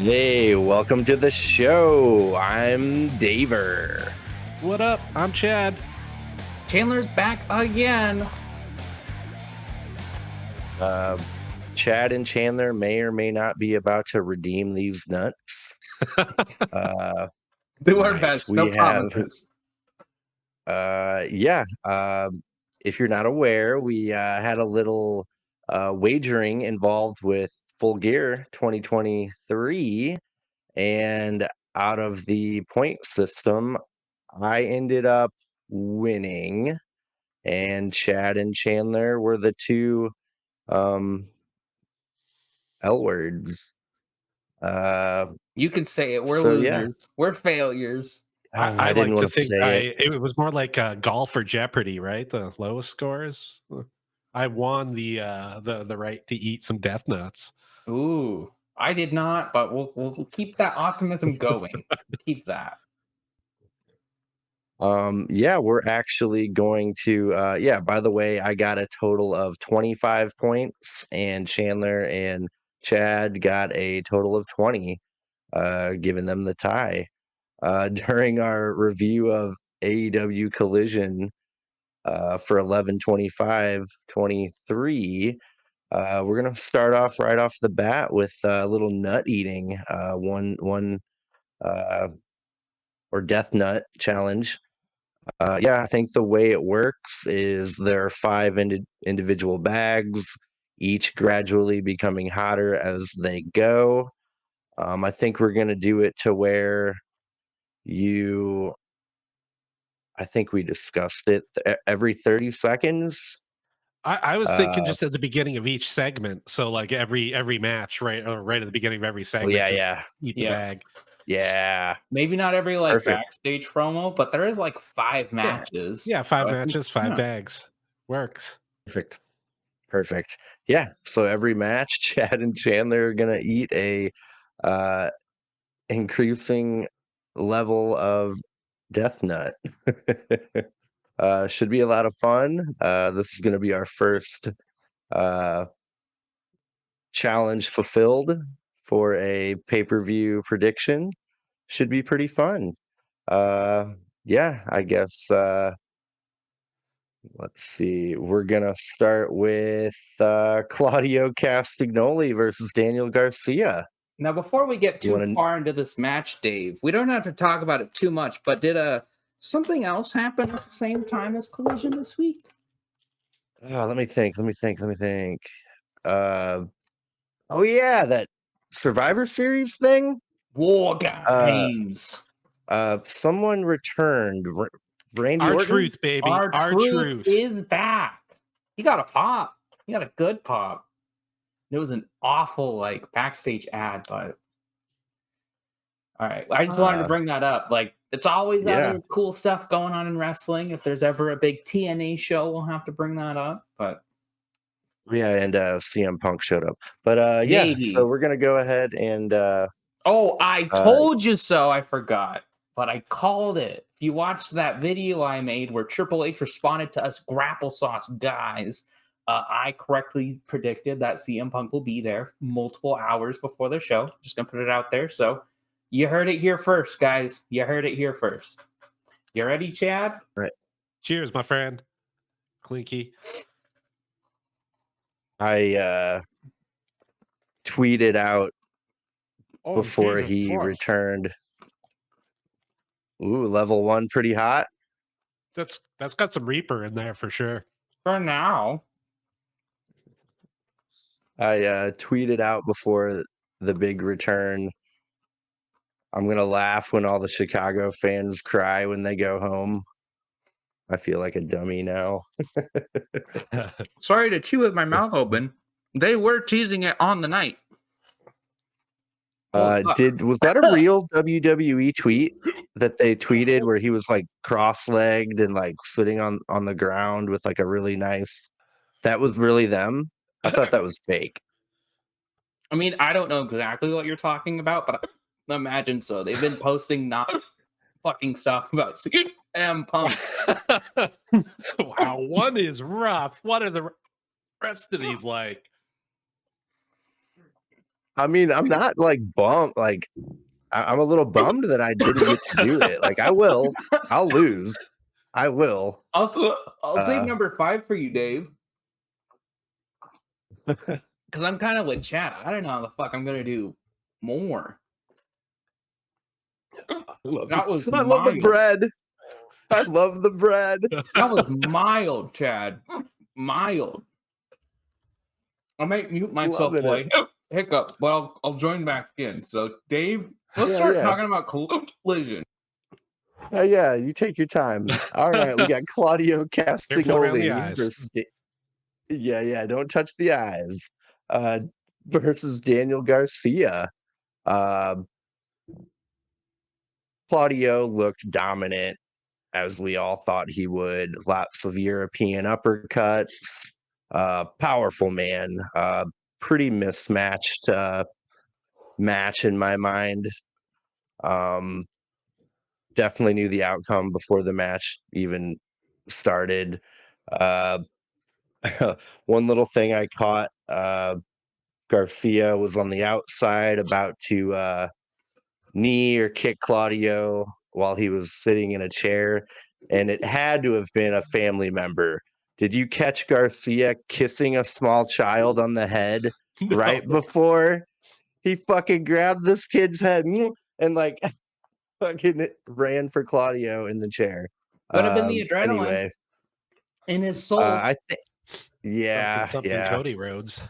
Hey, welcome to the show. I'm Daver. What up? I'm Chad. Chandler's back again. Chad and Chandler may or may not be about to redeem these nuts. Do our Nice. best. We No have- promises. If you're not aware, we had a little wagering involved with Full Gear 2023, and out of the point system, I ended up winning, and Chad and Chandler were the two L words. You can say it. We're So, yeah. losers. We're failures. I didn't like to want to think say it. it was more like golf or Jeopardy, right? The lowest scores. I won the right to eat some death nuts. Ooh, I did not, but we'll keep that optimism going. Keep that. We're actually going to by the way, I got a total of 25 points, and Chandler and Chad got a total of 20, giving them the tie. During our review of AEW Collision for 11/25/23, we're gonna start off right off the bat with a little nut eating, one or death nut challenge. I think the way it works is there are 5 individual bags, each gradually becoming hotter as they go. I think we're gonna do it to where I think we discussed it every 30 seconds. I was thinking Uh, just at the beginning of each segment, so like every match, right, or right at the beginning of every segment, just eat the bag. Yeah. Maybe not every Perfect. backstage promo, but there is 5 matches. Yeah, 5 So matches, 5 bags. Works. Perfect. Yeah. So every match, Chad and Chandler are gonna eat a increasing level of death nut. Should be a lot of fun. This is gonna be our first challenge fulfilled for a pay-per-view prediction. Should be pretty fun. I guess let's see. We're gonna start with Claudio Castagnoli versus Daniel Garcia. Now, before we get too Wanna- far into this match, Dave, we don't have to talk about it too much, but did something else happen at the same time as Collision this week? let me think. Oh yeah, that Survivor Series thing. War Games. Someone returned. Randy Our Orton? truth, baby. Our truth. is back. He got a pop. He got a good pop. It was an awful backstage ad, but all right. I just wanted to bring that up. It's always other cool stuff going on in wrestling. If there's ever a big TNA show, we'll have to bring that up. But Yeah, and CM Punk showed up. But maybe. so we're gonna go ahead and oh, I told you so. I forgot, but I called it. If you watched that video I made where Triple H responded to us Grapple-Sauce guys, I correctly predicted that CM Punk will be there multiple hours before the show. Just gonna put it out there. So you heard it here first, guys. You heard it here first. You ready, Chad? Right. Cheers, my friend. Clinky. I tweeted out before he returned. Ooh, level 1 pretty hot. That's got some Reaper in there for sure. For now. I tweeted out before the big return. I'm gonna laugh when all the Chicago fans cry when they go home. I feel like a dummy now. Sorry to chew with my mouth open. They were teasing it on the night. Was that a real WWE tweet that they tweeted where he was cross-legged and sitting on the ground with a really nice? That was really them? I thought that was fake. I mean, I don't know exactly what you're talking about, but I imagine so. They've been posting not fucking stuff about CM Punk. Wow, one is rough. What are the rest of these like? I mean, I'm not like bummed. Like, I'm a little bummed that I didn't get to do it. Like, I'll lose. I will. I'll save Uh, number 5 for you, Dave. Because I'm kind of with Chad. I don't know how the fuck I'm gonna do more. That was I love the mild. bread. I love the bread. That was mild, Chad. Mild. I might mute myself Loving it. like hiccup, but I'll join back in. So, Dave, let's Yeah, start yeah. talking about collision. Yeah, you take your time. All right, we got Claudio Careful around the Castagnoli eyes. versus yeah, don't touch the eyes. Versus Daniel Garcia. Uh, Claudio looked dominant, as we all thought he would. Lots of European uppercuts. Powerful man. Pretty mismatched match in my mind. Definitely knew the outcome before the match even started. Uh, one little thing I caught, Garcia was on the outside about to knee or kick Claudio while he was sitting in a chair, and it had to have been a family member. Did you catch Garcia kissing a small child on the head right before he fucking grabbed this kid's head and like fucking ran for Claudio in the chair? Could have been the adrenaline Anyway, in his soul. I think, yeah, something yeah. Cody Rhodes.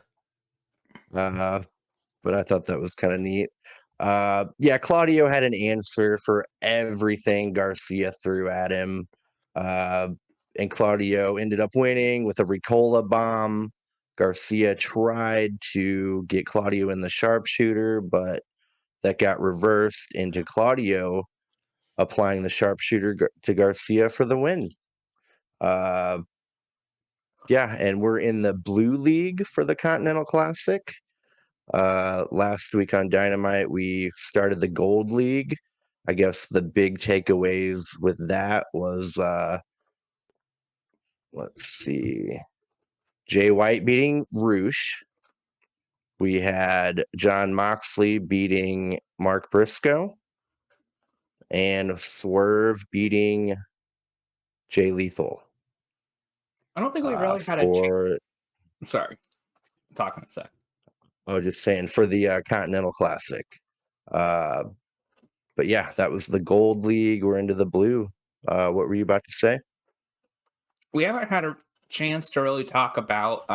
But I thought that was kind of neat. Yeah, Claudio had an answer for everything Garcia threw at him. And Claudio ended up winning with a Ricola bomb. Garcia tried to get Claudio in the sharpshooter, but that got reversed into Claudio applying the sharpshooter to Garcia for the win. Yeah, and we're in the Blue League for the Continental Classic. Last week on Dynamite, we started the Gold League. I guess the big takeaways with that was, let's see, Jay White beating Roosh. We had John Moxley beating Mark Briscoe, and Swerve beating Jay Lethal. I don't think we really had a chance. For, Sorry, I'm talking a sec. oh, just saying for the Continental Classic. But yeah, that was the Gold League. We're into the Blue. What were you about to say? We haven't had a chance to really talk about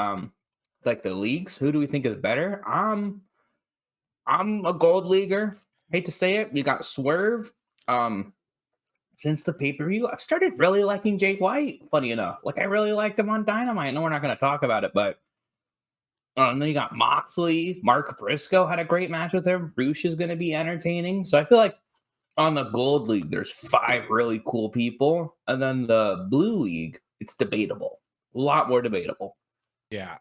like the leagues. Who do we think is better? I'm a gold leaguer. Hate to say it. We got Swerve. Since the pay-per-view, I've started really liking Jay White, funny enough. Like I really liked him on Dynamite. I know we're not gonna talk about it, but then you got Moxley, Mark Briscoe had a great match with him. Roosh is gonna be entertaining. So I feel like on the Gold League, there's 5 really cool people. And then the Blue League, it's debatable. A lot more debatable. Yeah.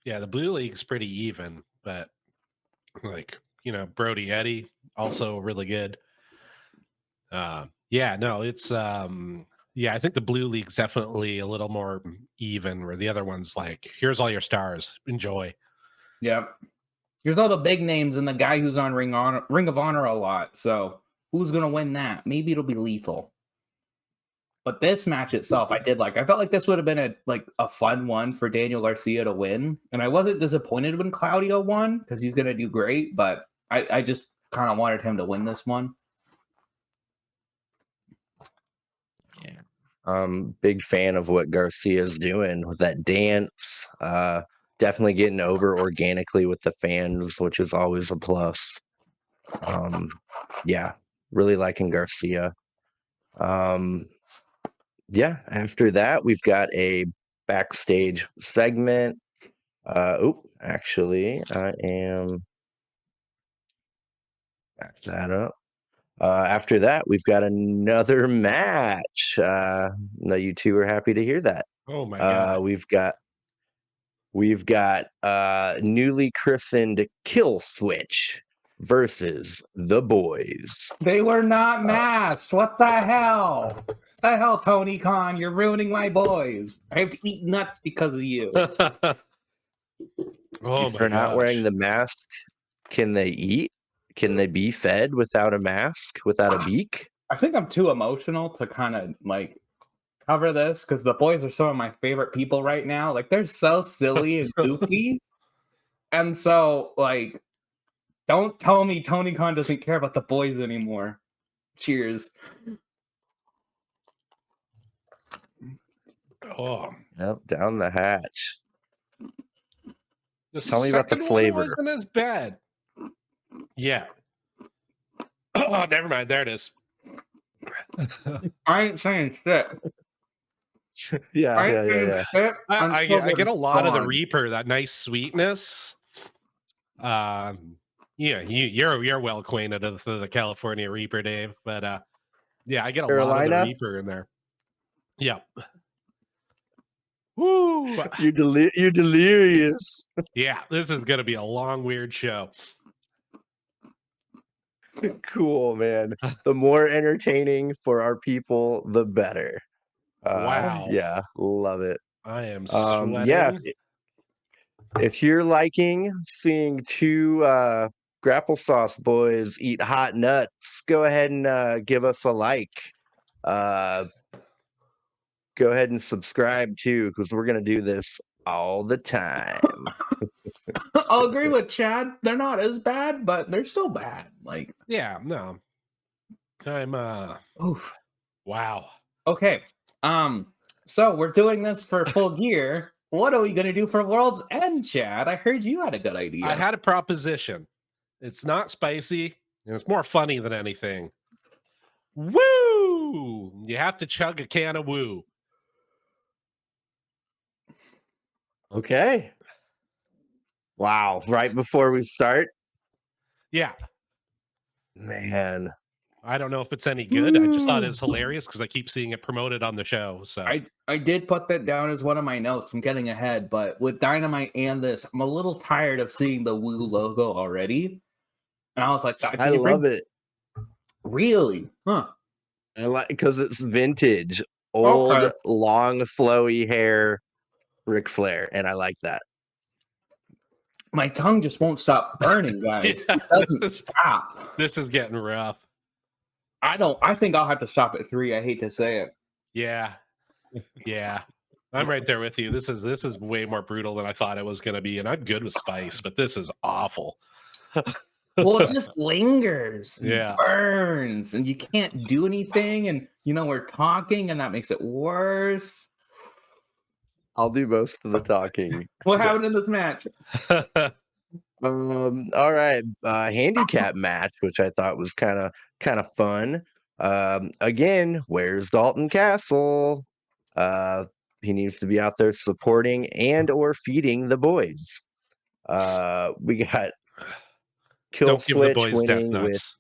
Yeah, the Blue League's pretty even, but like, Brody Eddie, also really good. Yeah, no, it's I think the Blue League's definitely a little more even, where the other one's like, here's all your stars, enjoy. Yeah. Here's all the big names and the guy who's on Ring of Honor a lot. So who's gonna win that? Maybe it'll be Lethal. But this match itself, I did like. I felt like this would have been a fun one for Daniel Garcia to win. And I wasn't disappointed when Claudio won because he's gonna do great, but I just kind of wanted him to win this one. Yeah. Big fan of what Garcia's doing with that dance. Definitely getting over organically with the fans, which is always a plus. Yeah, really liking Garcia. Yeah, after that, we've got a backstage segment. Actually, I am back that up. After that, we've got another match. No, you two are happy to hear that. Oh my god. We've got newly christened Kill Switch versus the Boys. They were not masked. What the hell? The hell, Tony Khan? You're ruining my boys. I have to eat nuts because of you. Oh my For not wearing the mask, Can they eat? Can they be fed without a mask, without a beak? I think I'm too emotional to kind of like cover this because the boys are some of my favorite people right now. Like they're so silly and goofy. And so like don't tell me Tony Khan doesn't care about the boys anymore. Cheers. Oh, Yep, down the hatch. the Tell me about the second one flavor. wasn't as bad. Yeah. Oh, never mind. There it is. I ain't saying shit. Yeah. I get a lot of the Reaper, that nice sweetness. Yeah, you're well acquainted with the California Reaper, Dave. But yeah, I get a lot of the Carolina? Reaper in there. Yeah. Woo! You're delirious. Yeah, this is gonna be a long, weird show. Cool, man. The more entertaining for our people, the better. Wow. Yeah, love it. I am Yeah, sweating. if you're liking seeing two Grapple-Sauce boys eat hot nuts, go ahead and give us a like. Go ahead and subscribe too, because we're gonna do this all the time. I'll agree with Chad. They're not as bad, but they're still bad. Like, Yeah, no. I'm oof. wow. Okay. So we're doing this for Full Gear. What are we gonna do for World's End, Chad? I heard you had a good idea. I had a proposition. It's not spicy, and it's more funny than anything. Woo! You have to chug a can of woo. Okay. Wow, right before we start? Yeah. Man. I don't know if it's any good. I just thought it was hilarious because I keep seeing it promoted on the show. So I did put that down as one of my notes. I'm getting ahead, but with Dynamite and this, I'm a little tired of seeing the Woo logo already. And I was like, I love it. Really? Huh. I like because it's vintage, old, long, flowy hair, Ric Flair, and I like that. My tongue just won't stop burning, guys. Yeah, it doesn't stop. This is getting rough. I think I'll have to stop at 3. I hate to say it. Yeah. Yeah. I'm right there with you. This is way more brutal than I thought it was going to be, and I'm good with spice, but this is awful. Well, it just lingers, yeah, burns, and you can't do anything. And we're talking, and that makes it worse. I'll do most of the talking. What happened in this match? All right, handicap match, which I thought was kind of fun. Again, where's Dalton Castle? He needs to be out there supporting and or feeding the boys. We got Kill Switch winning with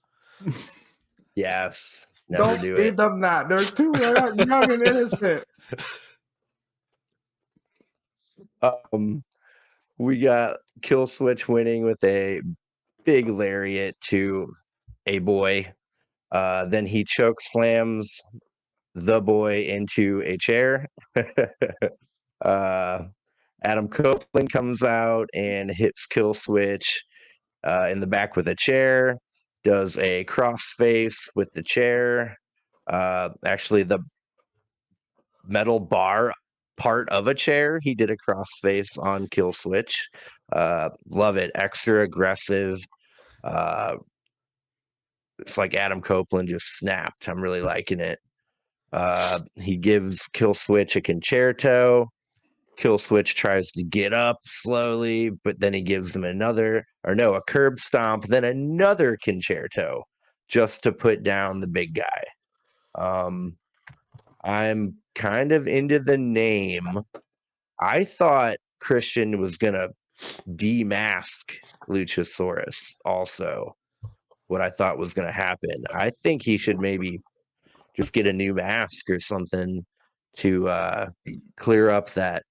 yes. Never Don't do feed it. them that. They're too young and innocent. We got Kill Switch winning with a big lariat to a boy. Then he choke slams the boy into a chair. Adam Copeland comes out and hits Kill Switch in the back with a chair, does a crossface with the chair. Actually, the metal bar part of a chair, he did a crossface on Kill Switch. Love it. Extra aggressive. It's like Adam Copeland just snapped. I'm really liking it. He gives Kill Switch a concerto. Kill Switch tries to get up slowly, but then he gives him a curb stomp, then another concerto just to put down the big guy. I'm kind of into the name. I thought Christian was going to demask Luchasaurus also. What I thought was going to happen. I think he should maybe just get a new mask or something to clear up that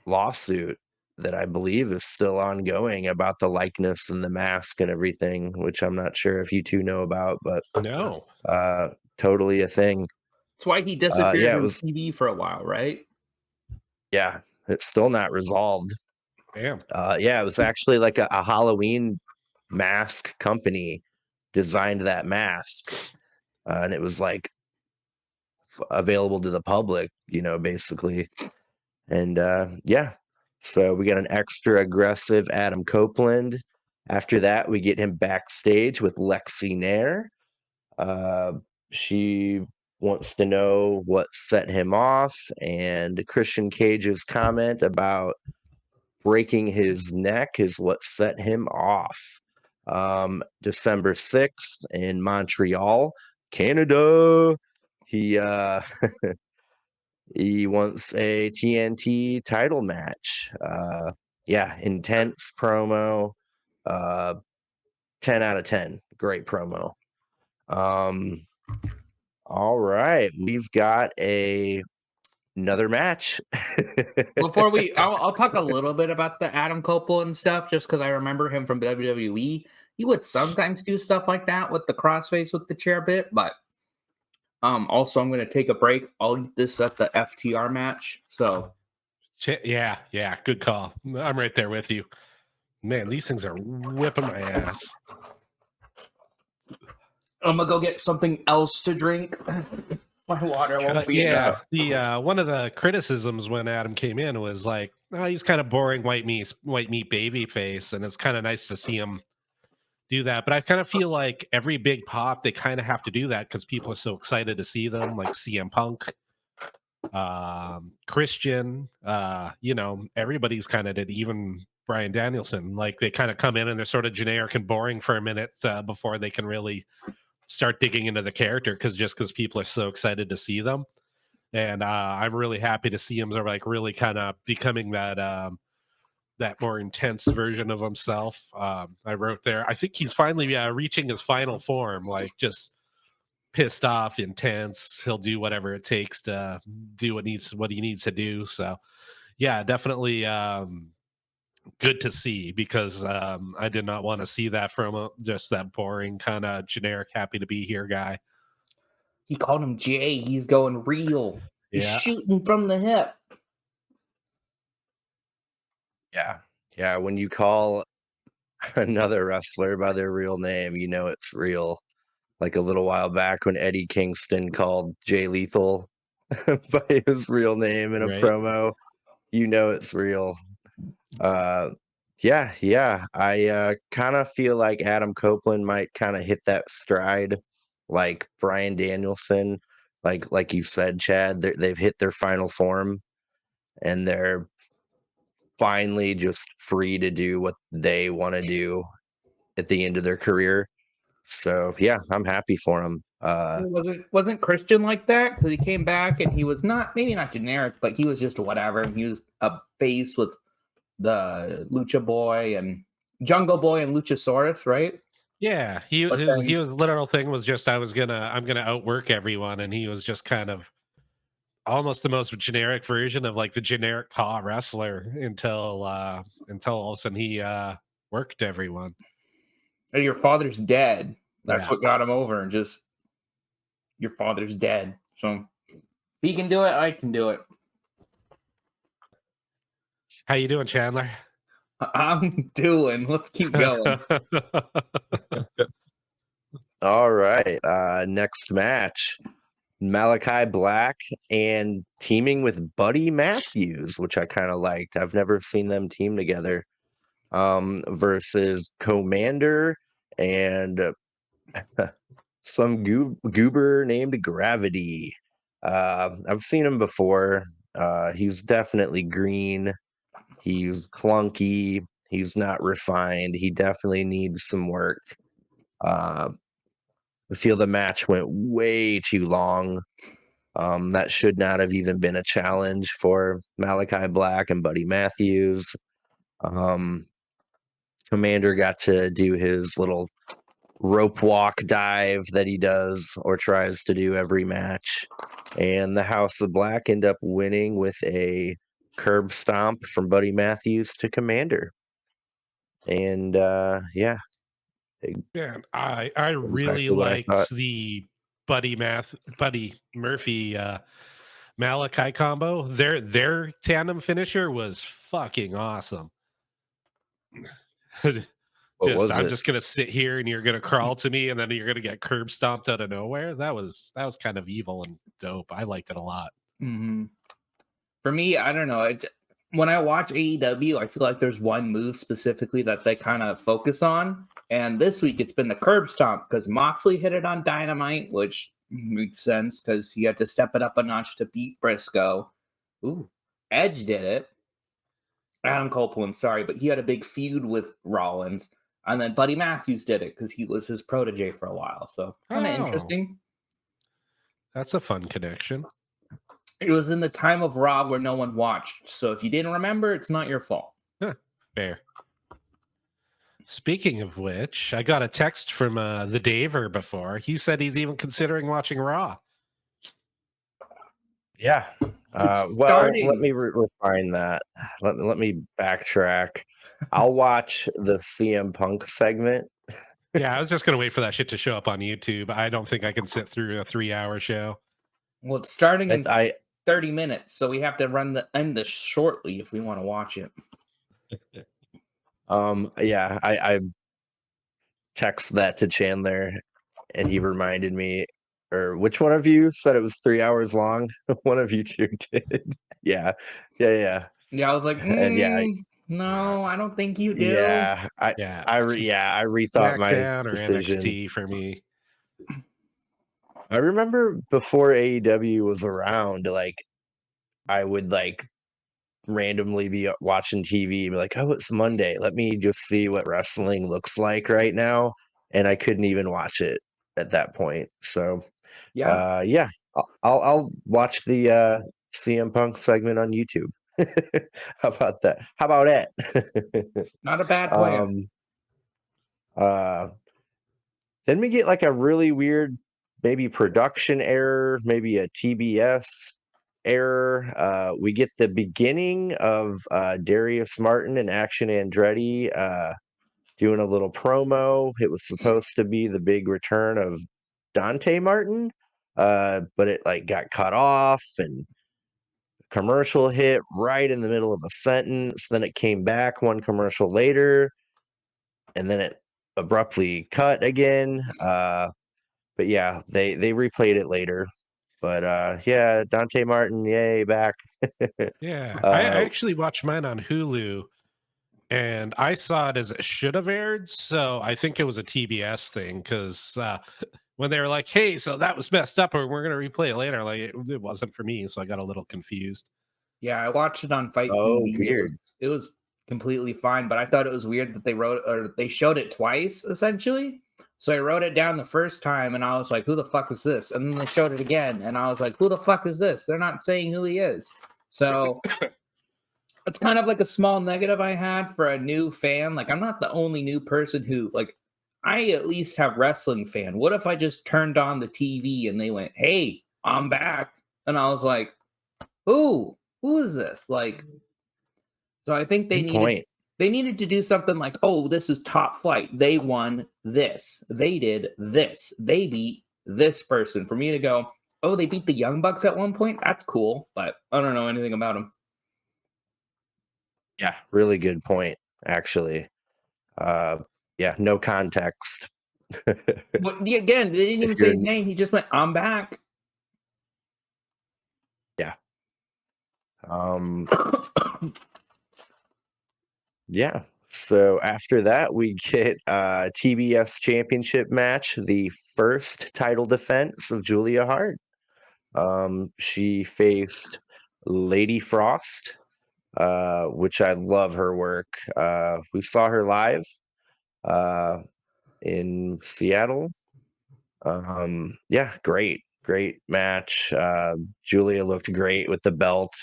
lawsuit that I believe is still ongoing about the likeness and the mask and everything, which I'm not sure if you two know about, but no, totally a thing. That's why he disappeared from TV for a while, right? Yeah, it's still not resolved. Damn. Yeah, it was actually like a Halloween mask company designed that mask, and it was like available to the public, basically. And yeah, so we got an extra aggressive Adam Copeland. After that, we get him backstage with Lexi Nair. Uh, she wants to know what set him off, and Christian Cage's comment about breaking his neck is what set him off. December 6th in Montreal, Canada. He he wants a TNT title match. Yeah, intense promo. Uh, 10 out of 10. Great promo. All right, we've got another match. Before I'll talk a little bit about the Adam Copeland stuff, just because I remember him from WWE. He would sometimes do stuff like that with the crossface with the chair bit, but also I'm going to take a break. I'll eat this at the FTR match. So Yeah, good call. I'm right there with you. Man, these things are whipping my ass. I'm gonna go get something else to drink. My water won't be enough. The one of the criticisms when Adam came in was like, oh, he's kind of boring white meat baby face, and it's kind of nice to see him do that. But I kind of feel like every big pop, they kind of have to do that because people are so excited to see them, like CM Punk, Christian, everybody's kind of did, even Bryan Danielson. Like they kind of come in and they're sort of generic and boring for a minute before they can really start digging into the character because people are so excited to see them. And I'm really happy to see him sort of like really kind of becoming that more intense version of himself. I wrote there, I think he's finally reaching his final form, like just pissed off, intense. He'll do whatever it takes to do what he needs to do. So yeah, definitely good to see, because I did not want to see that from just that boring kind of generic happy to be here guy. He called him Jay. He's going real. He's shooting from the hip. Yeah, when you call another wrestler by their real name, it's real. Like a little while back when Eddie Kingston called Jay Lethal by his real name in a Right. promo, it's real. Yeah. I kind of feel like Adam Copeland might kind of hit that stride like Bryan Danielson. Like you said, Chad, they've hit their final form, and they're finally just free to do what they want to do at the end of their career. So yeah, I'm happy for him. Wasn't Christian like that? Because he came back and he was maybe not generic, but he was just whatever. He was a face with the Lucha Boy and Jungle Boy and Luchasaurus, right? Yeah, he was literal thing was just I'm gonna outwork everyone, and he was just kind of almost the most generic version of like the generic paw wrestler until all of a sudden he worked everyone. Hey, your father's dead. That's Yeah. what got him over. And just your father's dead. So if he can do it, I can do it. How you doing, Chandler? I'm doing. Let's keep going. All right. Next match, Malachi Black and teaming with Buddy Matthews, which I kind of liked. I've never seen them team together. Versus Commander and some goober named Gravity. I've seen him before. He's definitely green. He's clunky. He's not refined. He definitely needs some work. I feel the match went way too long. That should not have even been a challenge for Malachi Black and Buddy Matthews. Commander got to do his little rope walk dive that he does or tries to do every match. And the House of Black end up winning with a curb stomp from Buddy Matthews to Commander. And yeah. Man, I really liked the Buddy Murphy Malachi combo. Their tandem finisher was fucking awesome. What was I'm it? just gonna sit here and you're gonna crawl to me and then you're gonna get curb stomped out of nowhere. That was kind of evil and dope. I liked it a lot. Mm-hmm. For me, I don't know. When I watch AEW, I feel like there's one move specifically that they kind of focus on. And this week it's been the curb stomp because Moxley hit it on Dynamite, which makes sense because he had to step it up a notch to beat Briscoe. Ooh, Edge did it. Adam Copeland, sorry, but he had a big feud with Rollins. And then Buddy Matthews did it because he was his protege for a while. So kind of interesting. That's a fun connection. It was in the time of Raw where no one watched. So if you didn't remember, it's not your fault. Huh, fair. Speaking of which, I got a text from the Daver before. He said he's even considering watching Raw. Yeah. Well, let me refine that. Let me backtrack. I'll watch the CM Punk segment. Yeah, I was just gonna wait for that shit to show up on YouTube. I don't think I can sit through a 3-hour show. Well, it's starting in 30 minutes, so we have to end this shortly if we want to watch it. Yeah, I text that to Chandler, and he reminded me. Or which one of you said it was 3 hours long? One of you two did. Yeah. Yeah, I was like, and yeah, no, I don't think you do. Yeah, I rethought my SmackDown or decision. NXT for me. I remember before AEW was around, like I would like randomly be watching TV and be like, "Oh, it's Monday. Let me just see what wrestling looks like right now." And I couldn't even watch it at that point. So, yeah, I'll watch the CM Punk segment on YouTube. How about that? How about that? Not a bad plan. Then we get like a really weird, maybe production error, maybe a TBS error. We get the beginning of Darius Martin and Action Andretti doing a little promo. It was supposed to be the big return of Dante Martin, but it like got cut off and commercial hit right in the middle of a sentence. Then it came back one commercial later, and then it abruptly cut again. But yeah, they replayed it later. But yeah, Dante Martin, yay, back. Yeah, I actually watched mine on Hulu, and I saw it as it should have aired. So I think it was a TBS thing because when they were like, "Hey, so that was messed up, or we're gonna replay it later," like it wasn't for me, so I got a little confused. Yeah, I watched it on Fight Oh, TV. weird. It was completely fine, but I thought it was weird that they showed it twice essentially. So I wrote it down the first time and I was like, who the fuck is this? And then they showed it again and I was like, who the fuck is this? They're not saying who he is. So it's kind of like a small negative I had for a new fan. Like, I'm not the only new person who, like, I at least have wrestling fan. What if I just turned on the TV and they went, hey, I'm back? And I was like, who is this? Like, so I think they needed to do something like, oh, this is Top Flight. They won this. They did this. They beat this person. For me to go, oh, they beat the Young Bucks at one point? That's cool, but I don't know anything about them. Yeah, really good point, actually. Yeah, no context. But again, they didn't even say his name. He just went, I'm back. Yeah. Yeah. So after that, we get TBS championship match, the first title defense of Julia Hart. She faced Lady Frost, which I love her work. We saw her live in Seattle. Yeah, great match. Julia looked great with the belt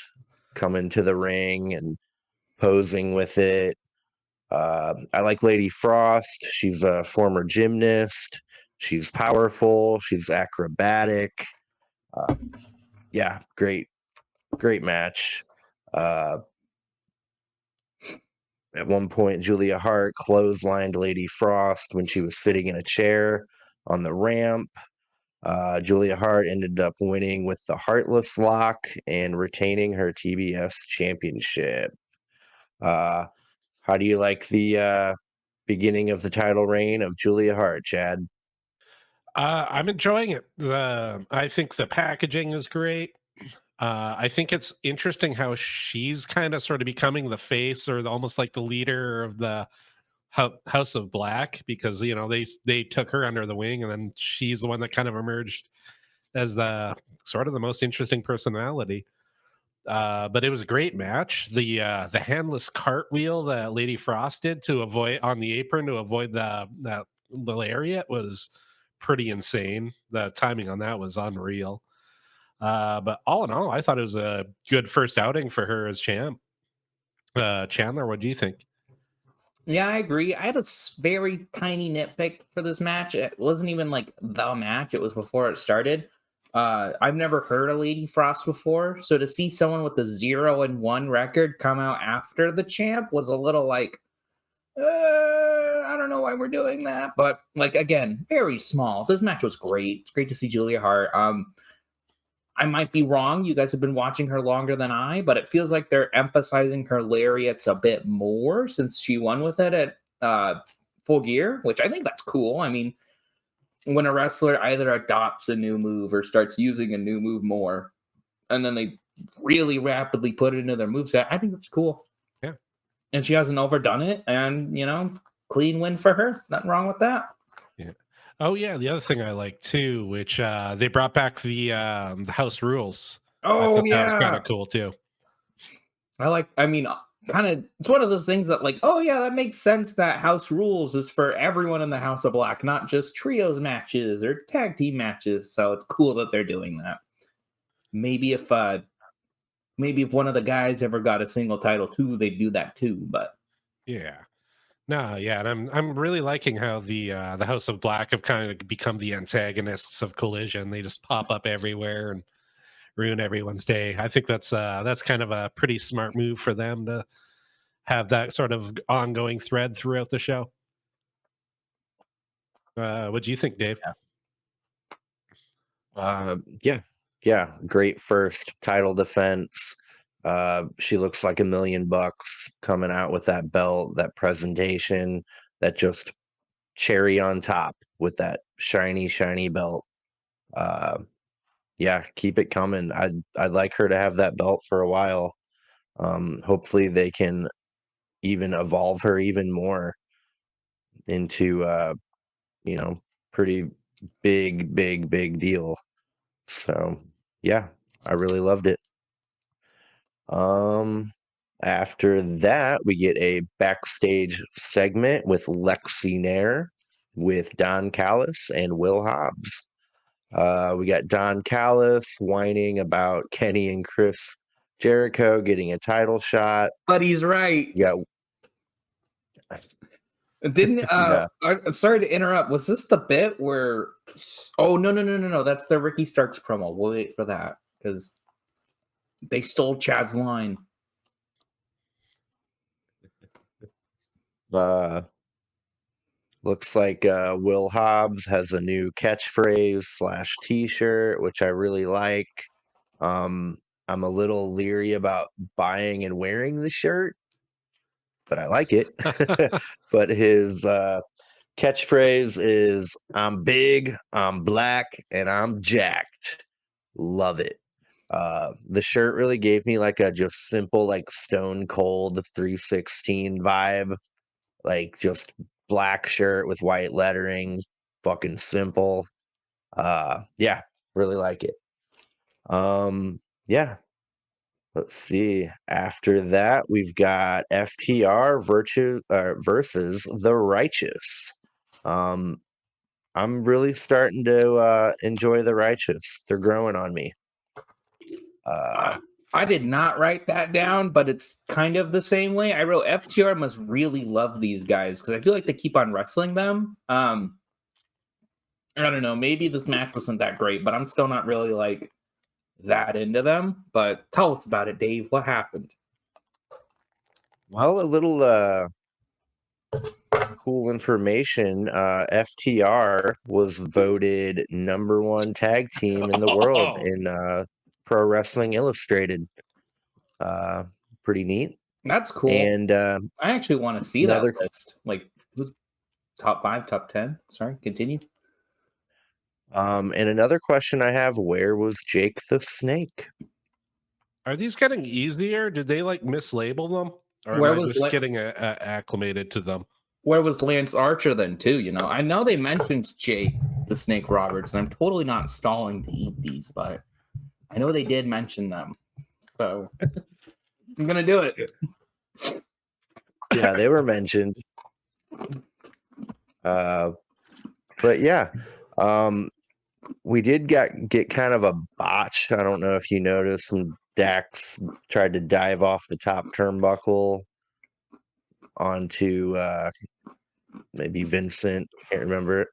coming to the ring and posing with it. I like Lady Frost. She's a former gymnast. She's powerful. She's acrobatic. Yeah, great match. At one point, Julia Hart clotheslined Lady Frost when she was sitting in a chair on the ramp. Julia Hart ended up winning with the Heartless Lock and retaining her TBS championship. How do you like the beginning of the title reign of Julia Hart, Chad? I'm enjoying it. I think the packaging is great. I think it's interesting how she's kind of sort of becoming the face or almost like the leader of the House of Black, because they took her under the wing, and then she's the one that kind of emerged as the sort of the most interesting personality. But it was a great match. The handless cartwheel that Lady Frost did to avoid on the apron to avoid the lariat was pretty insane. The timing on that was unreal. But all in all, I thought it was a good first outing for her as champ. Chandler, what do you think? Yeah, I agree. I had a very tiny nitpick for this match. It wasn't even like the match, it was before it started. I've never heard of Lady Frost before, so to see someone with a 0-1 record come out after the champ was a little like, I don't know why we're doing that, but like again, very small. This match was great. It's great to see Julia Hart. I might be wrong. You guys have been watching her longer than I, but it feels like they're emphasizing her lariats a bit more since she won with it at Full Gear, which I think that's cool. I mean, when a wrestler either adopts a new move or starts using a new move more, and then they really rapidly put it into their moveset, I think that's cool. Yeah. And she hasn't overdone it, and, clean win for her. Nothing wrong with that. Yeah. Oh yeah, the other thing I like too, which they brought back the house rules. I Oh thought that was kind yeah. of cool too. Kind of, it's one of those things that, like, oh yeah, that makes sense that House Rules is for everyone in the House of Black, not just trios matches or tag team matches. So it's cool that they're doing that. Maybe if one of the guys ever got a single title too, they'd do that too. But Yeah. No, yeah, and I'm really liking how the House of Black have kind of become the antagonists of Collision. They just pop up everywhere and ruin everyone's day. I think that's kind of a pretty smart move for them to have that sort of ongoing thread throughout the show. What do you think, Dave? Yeah, yeah, great first title defense. She looks like $1,000,000 coming out with that belt, that presentation, that just cherry on top with that shiny, shiny belt. Uh, yeah, keep it coming. I'd like her to have that belt for a while. Hopefully they can even evolve her even more into you know, pretty big deal. So yeah, I really loved it. Um, After that, we get a backstage segment with Lexi Nair, with Don Callis and Will Hobbs. We got Don Callis whining about Kenny and Chris Jericho getting a title shot. But he's right. Yeah, Didn't yeah. I'm sorry to interrupt. Was this the bit where? Oh no! That's the Ricky Starks promo. We'll wait for that because they stole Chad's line. Uh, Looks like Will Hobbs has a new catchphrase slash T-shirt, which I really like. Um, I'm a little leery about buying and wearing the shirt, but I like it. But his catchphrase is "I'm big, I'm black, and I'm jacked." Love it. The shirt really gave me like a just simple, like Stone Cold 316 vibe, like just black shirt with white lettering, fucking simple. Yeah, really like it. Yeah, let's see. After that, we've got FTR versus the Righteous. Um, I'm really starting to enjoy the Righteous. They're growing on me. I did not write that down, but it's kind of the same way. I wrote FTR must really love these guys because I feel like they keep on wrestling them. I don't know. Maybe this match wasn't that great, but I'm still not really like that into them. But tell us about it, Dave. What happened? Well, a little cool information. FTR was voted #1 tag team in the world in Pro Wrestling Illustrated. Uh, Pretty neat. That's cool. And I actually want to see another that list. Like top 5, top 10. Sorry, continue. and another question I have: where was Jake the Snake? Are these getting easier? Did they like mislabel them, or Where am I was just getting acclimated to them? Where was Lance Archer then too? You know, I know they mentioned Jake the Snake Roberts, and I'm totally not stalling to eat these, but I know they did mention them, so I'm gonna do it. Yeah, they were mentioned. But yeah, we did get kind of a botch. I don't know if you noticed, some Dax tried to dive off the top turnbuckle onto maybe Vincent. Can't remember.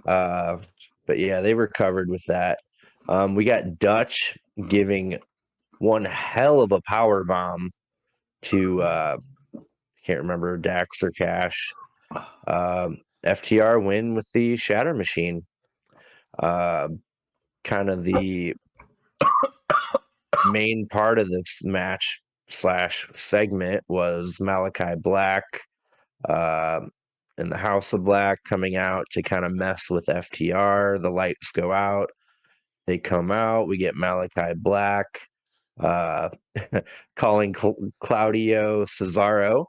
But yeah, they recovered with that. We got Dutch giving one hell of a power bomb to can't remember, Dax or Cash. FTR win with the Shatter Machine. Kind of the main part of this match / segment was Malachi Black and the House of Black coming out to kind of mess with FTR. The lights go out. They come out. We get Malachi Black calling Claudio Cesaro,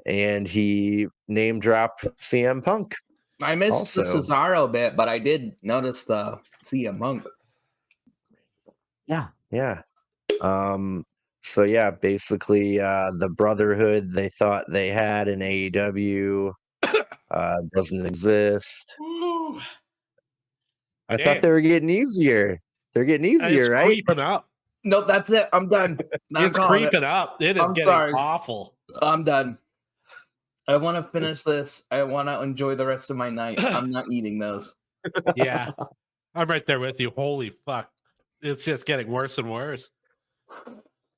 and he name dropped CM Punk. I missed Also, the Cesaro bit, but I did notice the CM Punk. Yeah. So yeah, basically the brotherhood they thought they had in AEW doesn't exist. Ooh, I damn. thought they were getting easier. They're getting easier, It's right? creeping up. Nope, that's it. I'm done. It's creeping up. It is I'm getting sorry. awful. I'm done. I want to finish this. I want to enjoy the rest of my night. I'm not eating those. Yeah, I'm right there with you. Holy fuck. It's just getting worse and worse.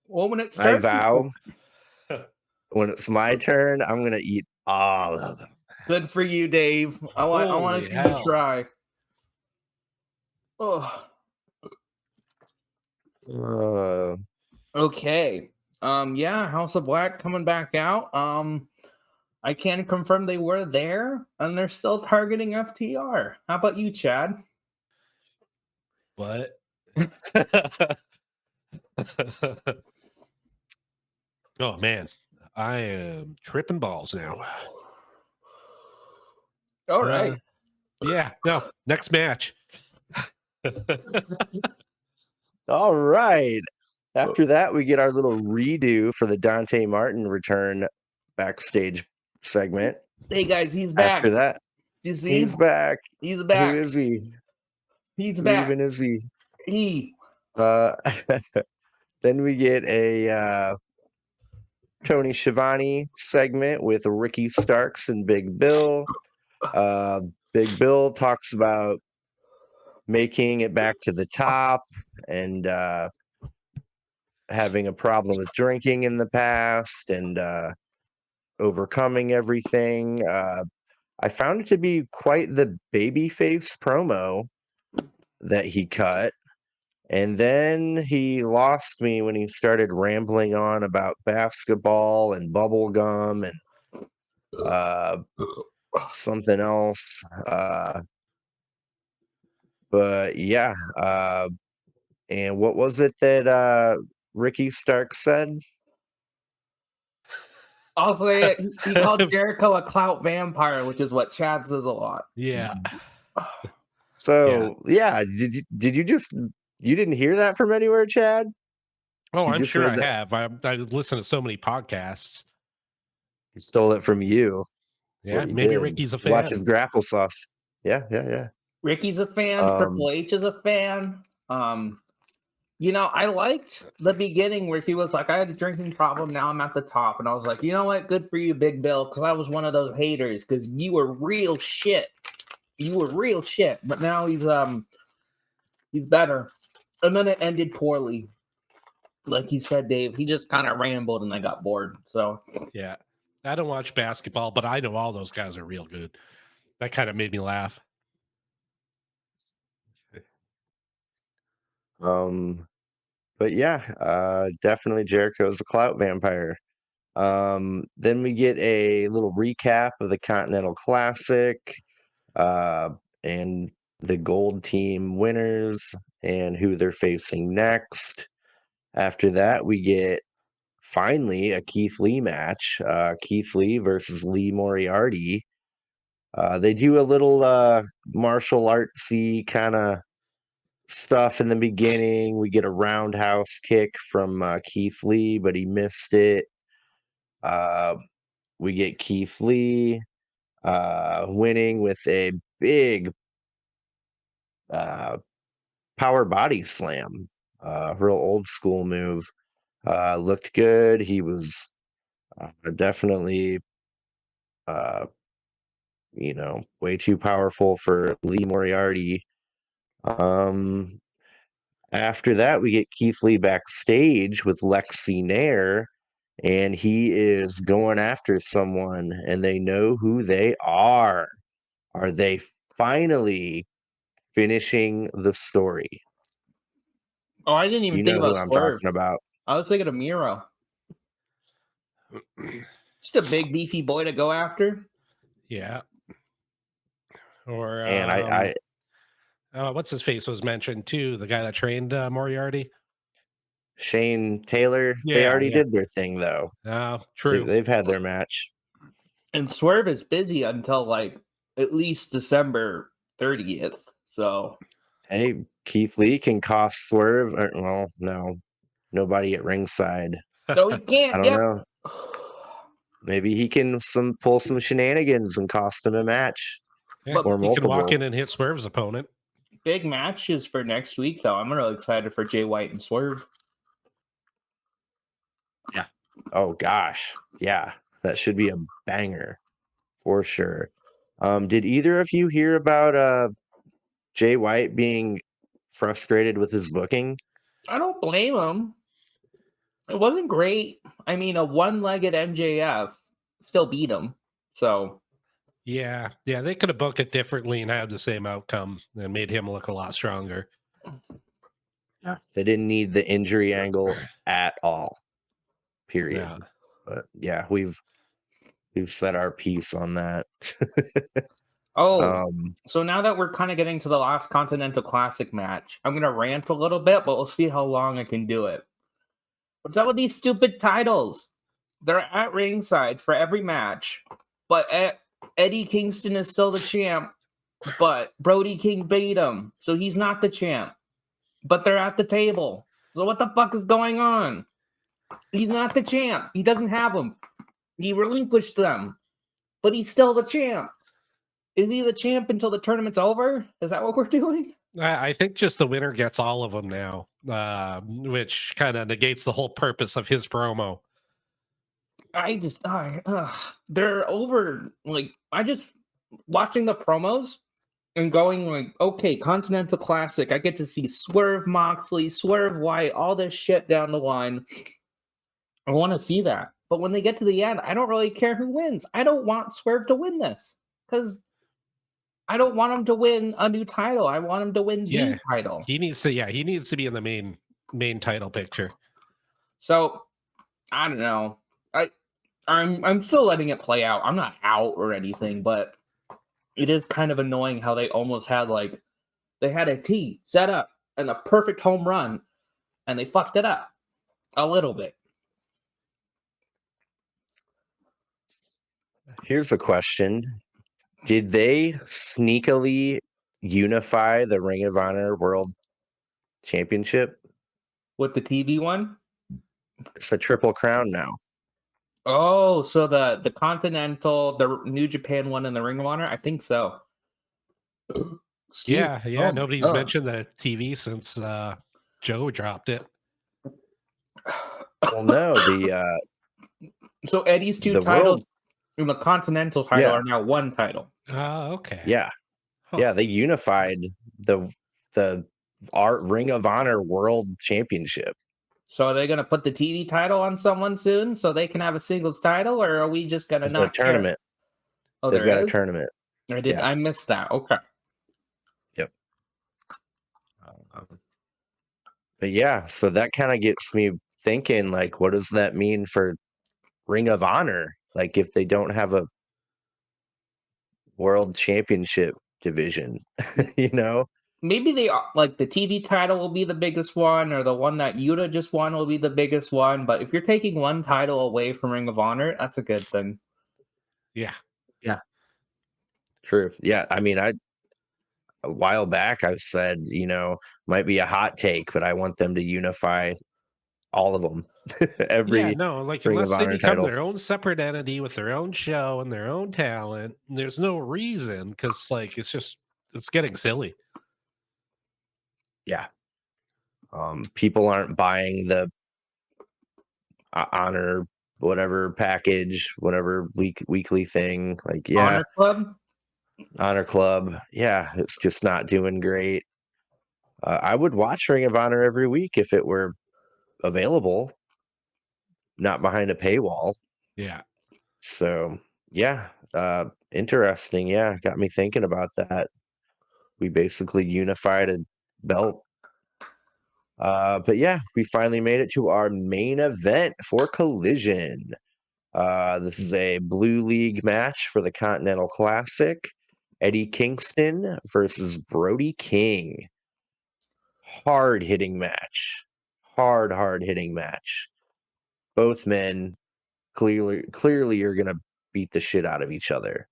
Well, when it I starts, vow when it's my turn, I'm gonna eat all of them. good for you, Dave. I want Holy to see hell. you try. Oh, okay. Yeah, House of Black coming back out. I can confirm they were there, and they're still targeting FTR. How about you, Chad? What? Oh man, I am tripping balls now. All right. Yeah, no, next match. All right. After that, we get our little redo for the Dante Martin return backstage segment. Hey guys, he's back. After that, you see? he's back. He's back. Who is he? He's Who back. even is he? He. Then we get a Tony Schiavone segment with Ricky Starks and Big Bill. Big Bill talks about making it back to the top and having a problem with drinking in the past and overcoming everything. I found it to be quite the babyface promo that he cut. And then he lost me when he started rambling on about basketball and bubble gum and something else. But yeah. And what was it that Ricky Stark said? I'll say it. He called Jericho a clout vampire, which is what Chad says a lot. Yeah. So yeah, did you just you didn't hear that from anywhere, Chad? Oh, You I'm just sure heard I that have. I listen to so many podcasts. he stole it from you. That's Yeah, what he maybe did. Ricky's a Watch fan. his Grapple-Sauce. Yeah. Ricky's a fan. Triple H is a fan. You know, I liked the beginning where he was like, I had a drinking problem. Now I'm at the top. And I was like, you know what? Good for you, Big Bill. Because I was one of those haters because you were real shit. You were real shit. But now he's better. And then it ended poorly. Like you said, Dave, he just kind of rambled and I got bored. So Yeah. I don't watch basketball, but I know all those guys are real good. That kind of made me laugh. but yeah, definitely Jericho's a clout vampire. Then we get a little recap of the Continental Classic, and the Gold Team winners and who they're facing next. After that, we get finally a Keith Lee match, Keith Lee versus Lee Moriarty. They do a little martial artsy kind of stuff in the beginning. We get a roundhouse kick from Keith Lee, but he missed it. Uh, we get Keith Lee winning with a big uh, power body slam, real old school move. Looked good. He was definitely, uh, way too powerful for Lee Moriarty. Um, After that, we get Keith Lee backstage with Lexi Nair, and he is going after someone, and they know who they are. Are they finally finishing the story? Oh, I didn't even You think know who about I'm Swerve. talking about. I was thinking of Miro. Just a big beefy boy to go after. Yeah. Or And I what's his face was mentioned too, the guy that trained Moriarty. Shane Taylor, they Yeah, already yeah. did their thing though. True. They've had their match. And Swerve is busy until like at least December 30th. So Hey, Keith Lee can cost Swerve. Well, no, nobody at ringside. no, he I can't. don't Yep. know. Maybe he can pull some shenanigans and cost him a match Yeah, But or he can walk multiple. in and hit Swerve's opponent. big matches for next week, though. I'm really excited for Jay White and Swerve. Yeah. Oh gosh. Yeah. That should be a banger for sure. Did either of you hear about Jay White being frustrated with his booking? I don't blame him. It wasn't great. I mean, a one-legged MJF still beat him. So Yeah, they could have booked it differently and had the same outcome and made him look a lot stronger. Yeah. They didn't need the injury angle at all. Period. Yeah. But yeah, we've said our piece on that. Oh, um so now that we're kind of getting to the last Continental Classic match, I'm gonna rant a little bit, but we'll see how long I can do it. What's up with these stupid titles? They're at ringside for every match, but Eddie Kingston is still the champ, but Brody King beat him, so he's not the champ. But they're at the table. So what the fuck is going on? He's not the champ. He doesn't have them. He relinquished them, but he's still the champ. Is he the champ until the tournament's over? Is that what we're doing? I think just the winner gets all of them now, which kind of negates the whole purpose of his promo. They're over. Like, I just watching the promos and going like, okay, Continental Classic. I get to see Swerve Moxley, Swerve White, all this shit down the line. I want to see that. But when they get to the end, I don't really care who wins. I don't want Swerve to win this because I don't want him to win a new title. I want him to win the title. He needs to be in the main title picture. So I don't know. I'm still letting it play out. I'm not out or anything, but it is kind of annoying how they almost had they had a tee set up and a perfect home run, and they fucked it up a little bit. Here's a question. Did they sneakily unify the Ring of Honor World Championship? With the TV one? It's a triple crown now. Oh, so the Continental, the New Japan one, and the Ring of Honor? I think so. Yeah. Nobody's mentioned the TV since Joe dropped it. Well, no, so Eddie's two the titles world, and the Continental title are now one title. Okay. Yeah. Huh. Yeah, they unified the our Ring of Honor World Championship. So are they going to put the TV title on someone soon so they can have a singles title, or are we just going to It's not a tournament. Care? Oh, They've there got is? a tournament. I missed that. Okay. Yep. But yeah, so that kind of gets me thinking, like, what does that mean for Ring of Honor? Like, if they don't have a world championship division, you know? Maybe they like the TV title will be the biggest one, or the one that Yuta just won will be the biggest one. But if you're taking one title away from Ring of Honor, that's a good thing. Yeah. Yeah. True. Yeah. I mean, a while back I've said, might be a hot take, but I want them to unify all of them. Yeah, Every no, like Ring of unless they Honor become title. their own separate entity with their own show and their own talent, there's no reason because like it's getting silly. Yeah. People aren't buying the honor whatever package, whatever weekly thing. Like, yeah, Honor Club. Honor Club. Yeah, it's just not doing great. I would watch Ring of Honor every week if it were available, not behind a paywall. Yeah. So, yeah, interesting. Yeah, got me thinking about that. We basically unified a belt. But yeah, we finally made it to our main event for Collision. This is a Blue League match for the Continental Classic. Eddie Kingston versus Brody King. Hard hitting match. Hard hitting match. Both men clearly are gonna beat the shit out of each other.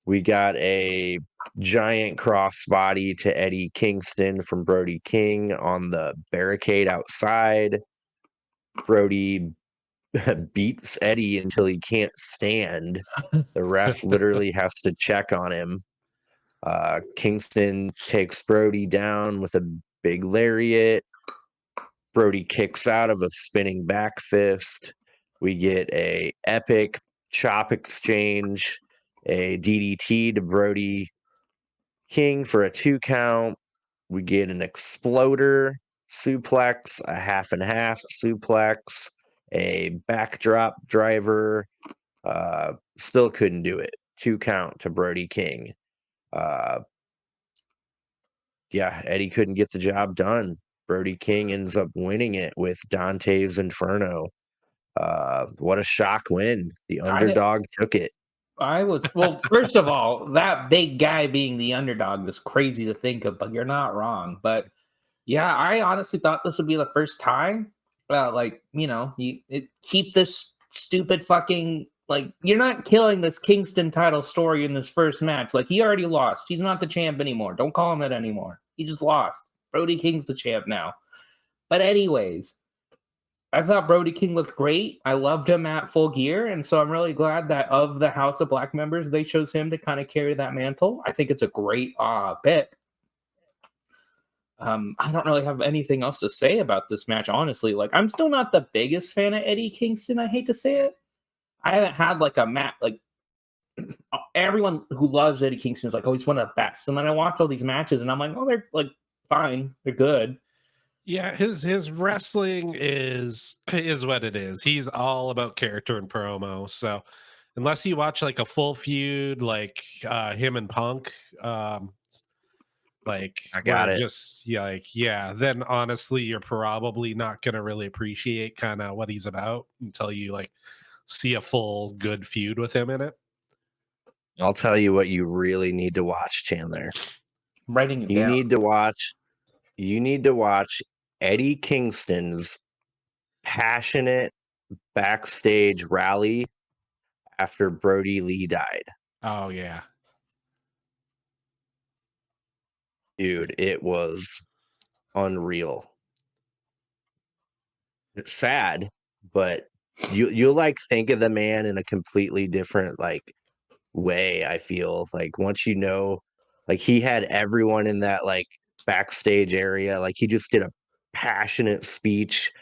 We got a giant crossbody to Eddie Kingston from Brody King on the barricade outside. Brody beats Eddie until he can't stand. The ref literally has to check on him. Kingston takes Brody down with a big lariat. Brody kicks out of a spinning back fist. We get a epic chop exchange, a DDT to Brody King for a 2 count. We get an exploder suplex, a half and half suplex, a backdrop driver. Still couldn't do it. 2 count to Brody King. Yeah, Eddie couldn't get the job done. Brody King ends up winning it with Dante's Inferno. What a shock win. The underdog took it. I was well. First of all, that big guy being the underdog is crazy to think of, but you're not wrong. But yeah, I honestly thought this would be the first time. Like keep this stupid fucking like you're not killing this Kingston title story in this first match. Like he already lost. He's not the champ anymore. Don't call him it anymore. He just lost. Brody King's the champ now. But anyways, I thought Brody King looked great. I loved him at Full Gear, and so I'm really glad that of the House of Black members, they chose him to kind of carry that mantle. I think it's a great pick. I don't really have anything else to say about this match, honestly. Like, I'm still not the biggest fan of Eddie Kingston. I hate to say it. I haven't had like a match like everyone who loves Eddie Kingston is like, oh, he's one of the best. And then I watch all these matches, and I'm like, oh, they're like fine, they're good. Yeah, his wrestling is what it is. He's all about character and promo. So unless you watch like a full feud like him and Punk, like I where got it. just then honestly you're probably not gonna really appreciate kind of what he's about until you like see a full good feud with him in it. I'll tell you what you really need to watch, Chandler. I'm writing it You down. need to watch Eddie Kingston's passionate backstage rally after Brody Lee died. Oh yeah. Dude, it was unreal. It's sad, but you'll like think of the man in a completely different like way. I feel like once like he had everyone in that like backstage area, like he just did a passionate speech,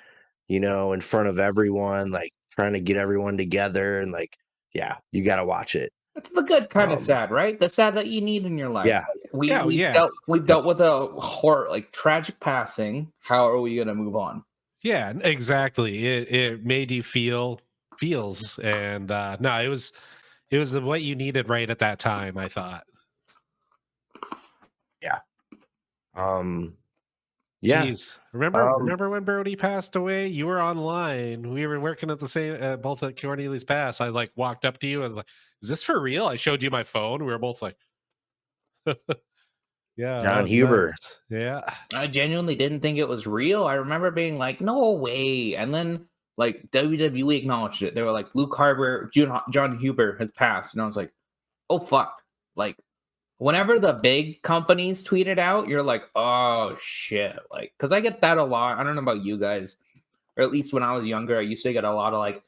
in front of everyone, like trying to get everyone together and like, yeah, you got to watch it. It's the good kind of Um, sad, right? The sad that you need in your life. yeah, Like, we Yeah, we've yeah. dealt with a horror like tragic passing. How are we gonna move on? Yeah, exactly. It made you feels and no, it was what you needed right at that time, I thought. yeah. Yeah. Jeez, remember when Brody passed away? You were online. We were working at the same, both at Cornelius Pass. I like walked up to you. I was like, "Is this for real?" I showed you my phone. We were both like, "Yeah, that John was Huber. nuts." Yeah, I genuinely didn't think it was real. I remember being like, no way. And then like WWE acknowledged it. They were like, Luke Harper, John Huber has passed. And I was like, oh fuck. Like whenever the big companies tweet it out, you're like, oh shit. Like, cause I get that a lot. I don't know about you guys, or at least when I was younger, I used to get a lot of like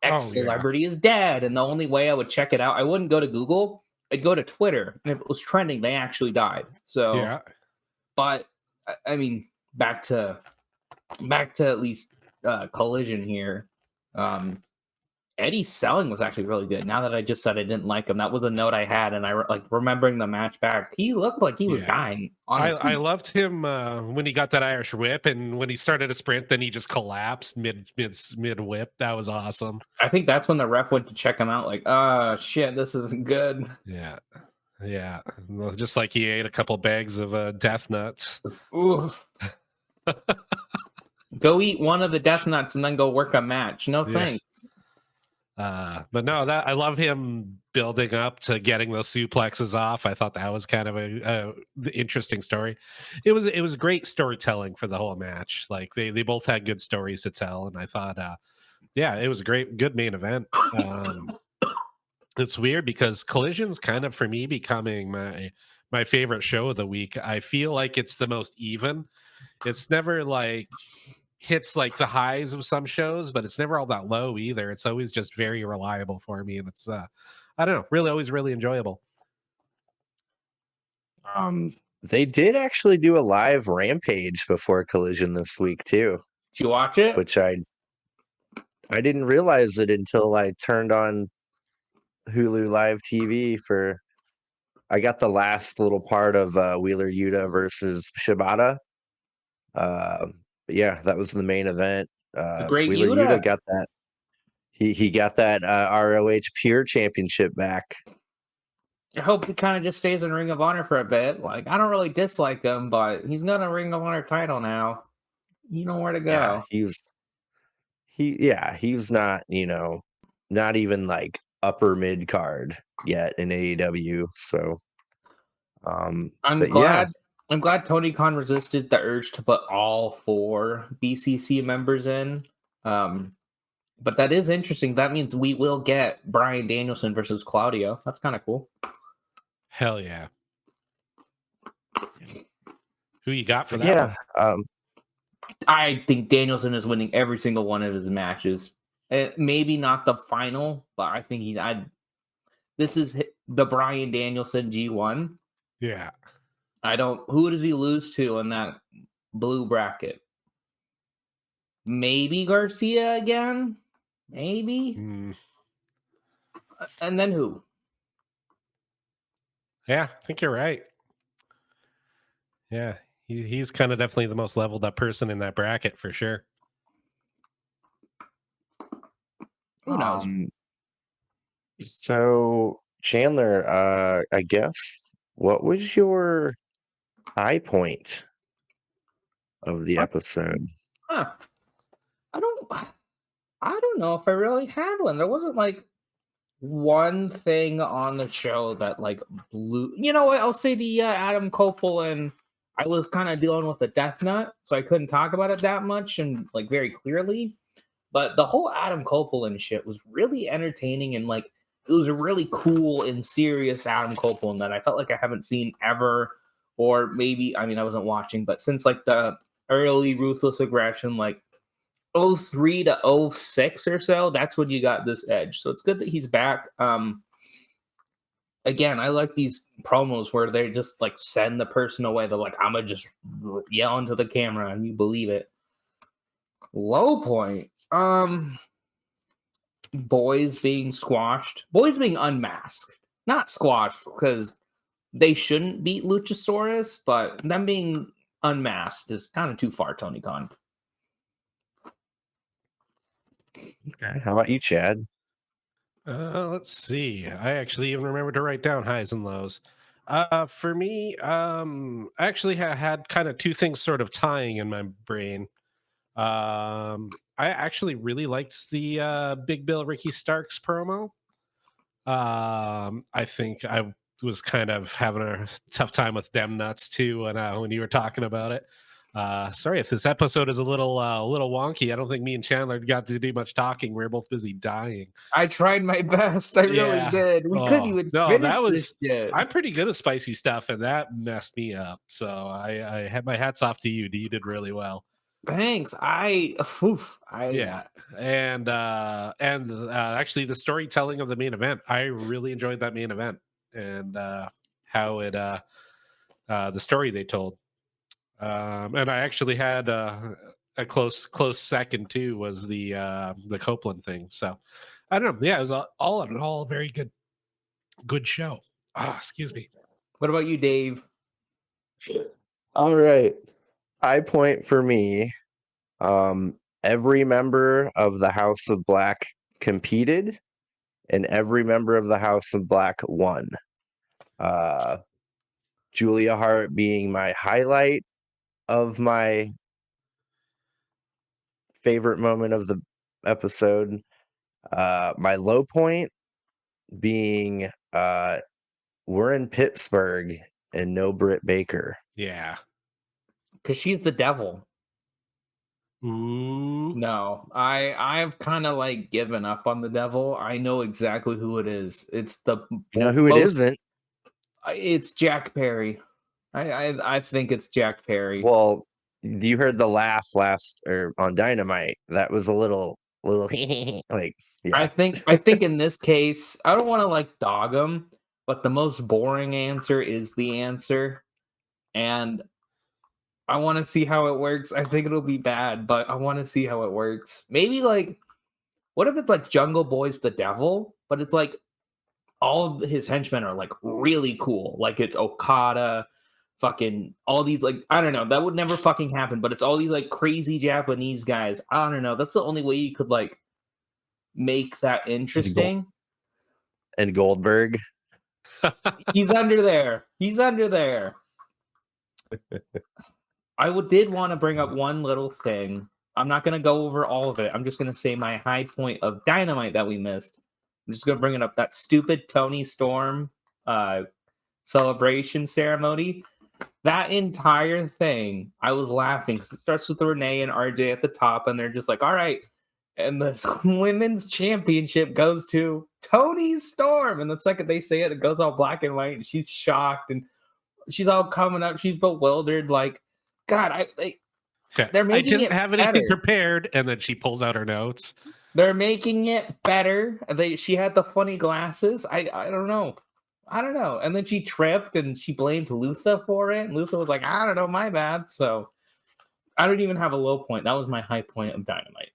X oh yeah, celebrity is dead. And the only way I would check it out, I wouldn't go to Google, I'd go to Twitter. And if it was trending, they actually died. So yeah. but I mean, back to at least Collision here. Eddie's selling was actually really good. Now that I just said I didn't like him, that was a note I had, and I like remembering the match back. He looked like he was Yeah. dying. I Honestly, loved him when he got that Irish whip, and when he started a sprint, then he just collapsed mid whip. That was awesome. I think that's when the ref went to check him out. Like, shit, this isn't good. Yeah, yeah. Well, just like he ate a couple bags of death nuts. Ooh. Go eat one of the death nuts and then go work a match. No Yeah. thanks. But no, that I love him building up to getting those suplexes off. I thought that was kind of a interesting story. It was great storytelling for the whole match. Like they both had good stories to tell, and I thought, yeah, it was a good main event. It's weird because Collision's kind of for me becoming my favorite show of the week. I feel like it's the most even. It's never like hits like the highs of some shows, but it's never all that low either. It's always just very reliable for me, and it's I don't know, really always really enjoyable. They did actually do a live Rampage before Collision this week too, Did you watch it? which I didn't realize it until I turned on Hulu Live TV for. I got the last little part of Wheeler Yuta versus Shibata. But yeah, that was the main event. The Great Wheeler Yuta Yuta. got that. He got that ROH Pure Championship back. I hope he kind of just stays in Ring of Honor for a bit. Like, I don't really dislike him, but he's got a Ring of Honor title now. You know where to Yeah, go. he's not, not even like upper mid card yet in AEW. So I'm but yeah, glad. I'm glad Tony Khan resisted the urge to put all 4 BCC members in. But that is interesting. That means we will get Bryan Danielson versus Claudio. That's kind of cool. Hell yeah. Who you got for but that yeah, one? I think Danielson is winning every single one of his matches. Maybe not the final, but I think he's. This is the Bryan Danielson G1. Yeah. I don't. Who does he lose to in that blue bracket? Maybe Garcia again. Maybe. And then who? Yeah, I think you're right. Yeah, he's kind of definitely the most leveled up person in that bracket for sure. Who knows? So Chandler, I guess what was your high point of the episode? Huh. I don't know if I really had one. There wasn't like one thing on the show that like blew. You know what? I'll say the Adam Copeland. I was kind of dealing with a death nut, so I couldn't talk about it that much and like very clearly. But the whole Adam Copeland shit was really entertaining and like it was a really cool and serious Adam Copeland that I felt like I haven't seen ever. Or maybe I mean I wasn't watching, but since like the early Ruthless Aggression, like 03 to 06 or so, that's when you got this edge. So it's good that he's back. Again, I like these promos where they just like send the person away. They're like, I'm gonna just yell into the camera and you believe it. Low point. Boys being squashed. Boys being unmasked. Not squashed, because they shouldn't beat Luchasaurus, but them being unmasked is kind of too far, Tony Khan. Okay, how about you, Chad? Let's see. I actually even remember to write down highs and lows. For me, I actually had kind of two things sort of tying in my brain. I actually really liked the Big Bill Ricky Starks promo. I think I was kind of having a tough time with them nuts too when you were talking about it. Sorry if this episode is a little wonky. I don't think me and Chandler got to do much talking. We were both busy dying. I tried my best. I really Yeah. did. We couldn't Oh even no, finish that this was. shit. I'm pretty good at spicy stuff, and that messed me up. So I had my hats off to you. You did really well. Thanks. Yeah, and actually, the storytelling of the main event, I really enjoyed that main event and how it the story they told. And I actually had a close second too was the Copeland thing. So I don't know. Yeah, it was all in all a very good show. Ah, excuse me. What about you, Dave? All right. High point for me. Every member of the House of Black competed, and every member of the House of Black won. Uh, Julia Hart being my highlight of my favorite moment of the episode. My low point being we're in Pittsburgh and no Britt Baker. Yeah. Because she's the devil. Ooh. No, I've kind of like given up on the devil. I know exactly who it is. It's the You know who it most. isn't? It's Jack Perry. I think it's Jack Perry. Well, you heard the laugh last or on Dynamite. That was a little like I yeah. think in this case, I don't want to like dog him, but the most boring answer is the answer, and I want to see how it works. I think it'll be bad, but I want to see how it works. Maybe like, what if it's like Jungle Boy's the devil, but it's like all of his henchmen are like really cool. Like it's Okada, fucking all these like I don't know. That would never fucking happen, but it's all these like crazy Japanese guys. I don't know. That's the only way you could like make that interesting. And Goldberg. He's under there. He's under there. Did want to bring up one little thing. I'm not going to go over all of it. I'm just going to say my high point of Dynamite that we missed. I'm just going to bring it up. That stupid Tony Storm celebration ceremony. That entire thing, I was laughing. It starts with Renee and RJ at the top, and they're just like, all right. And the women's championship goes to Tony Storm. And the second they say it, it goes all black and white, and she's shocked, and she's all coming up. She's bewildered. Like, God, they're making I didn't it have anything better. prepared, and then she pulls out her notes. They're making it better. She had the funny glasses. I don't know. And then she tripped and she blamed Luther for it. And Luther was like, I don't know, my bad. So I don't even have a low point. That was my high point of Dynamite.